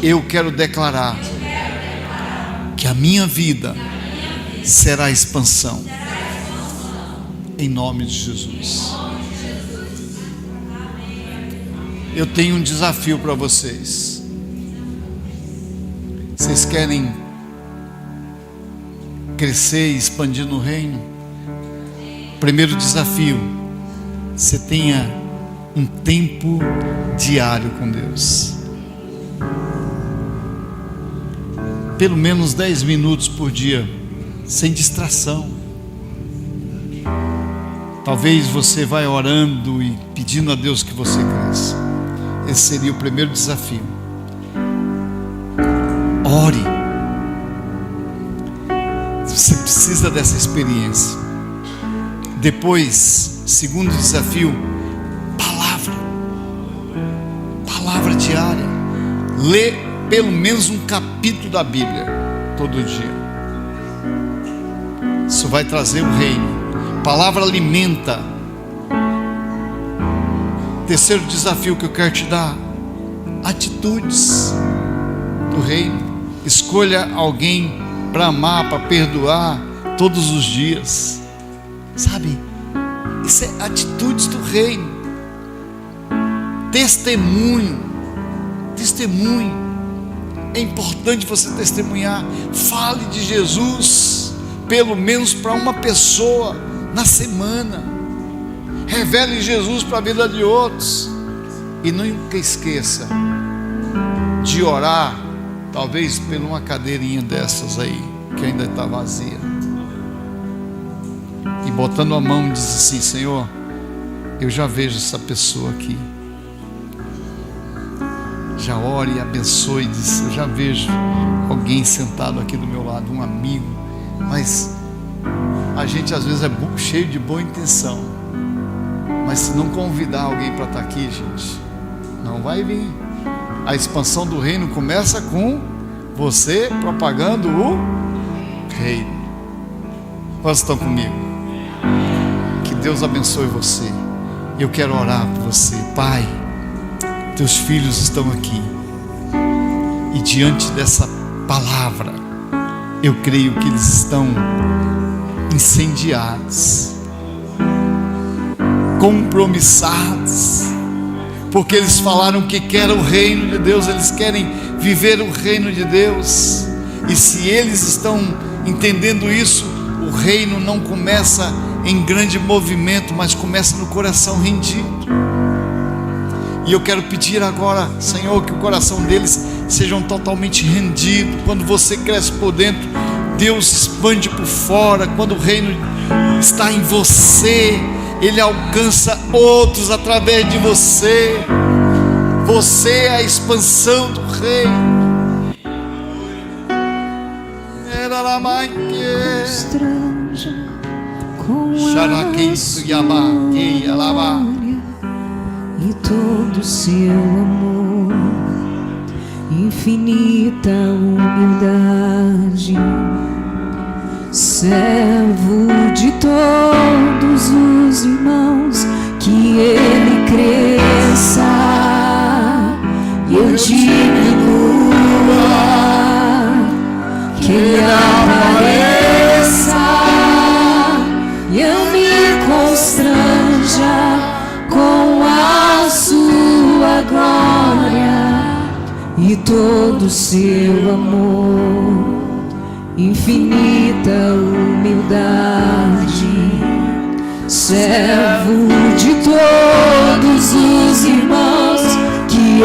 eu quero declarar que a minha vida será expansão, em nome de Jesus. Eu tenho um desafio para vocês. Vocês querem crescer e expandir no reino? Primeiro desafio: você tenha um tempo diário com Deus. Pelo menos 10 minutos por dia, sem distração. Talvez você vai orando e pedindo a Deus que você cresça. Esse seria o primeiro desafio. Ore. Você precisa dessa experiência. Depois, segundo desafio, palavra diária. Lê pelo menos um capítulo da Bíblia todo dia. Isso vai trazer o reino. Palavra alimenta. Terceiro desafio que eu quero te dar: atitudes do reino. Escolha alguém para amar, para perdoar todos os dias. Sabe? Isso é atitudes do reino. Testemunho. É importante você testemunhar. Fale de Jesus, pelo menos para uma pessoa na semana. Revele Jesus para a vida de outros. E nunca esqueça de orar, talvez por uma cadeirinha dessas aí, que ainda está vazia, e botando a mão, diz assim: Senhor, eu já vejo essa pessoa aqui. já ore e abençoe. Eu já vejo alguém sentado aqui do meu lado, um amigo, mas a gente às vezes é cheio de boa intenção, mas se não convidar alguém para estar aqui, gente, não vai vir. A expansão do reino começa com você propagando o reino. Quantos estão comigo? Que Deus abençoe você. Eu quero orar por você. Pai, teus filhos estão aqui, e diante dessa palavra, eu creio que eles estão incendiados, compromissados, porque eles falaram que querem o reino de Deus, eles querem viver o reino de Deus. E se eles estão entendendo isso, o reino não começa em grande movimento, mas começa no coração rendido. E eu quero pedir agora, Senhor, que o coração deles sejam totalmente rendido. Quando você cresce por dentro, Deus expande por fora. Quando o reino está em você, Ele alcança outros através de você. Você é a expansão do reino. Com e todo seu amor, infinita humildade, servo de todos os irmãos, que ele cresça e eu diminua, que ele apareça e eu me constranja com a sua glória e todo seu amor, infinita humildade, servo de todos os irmãos, que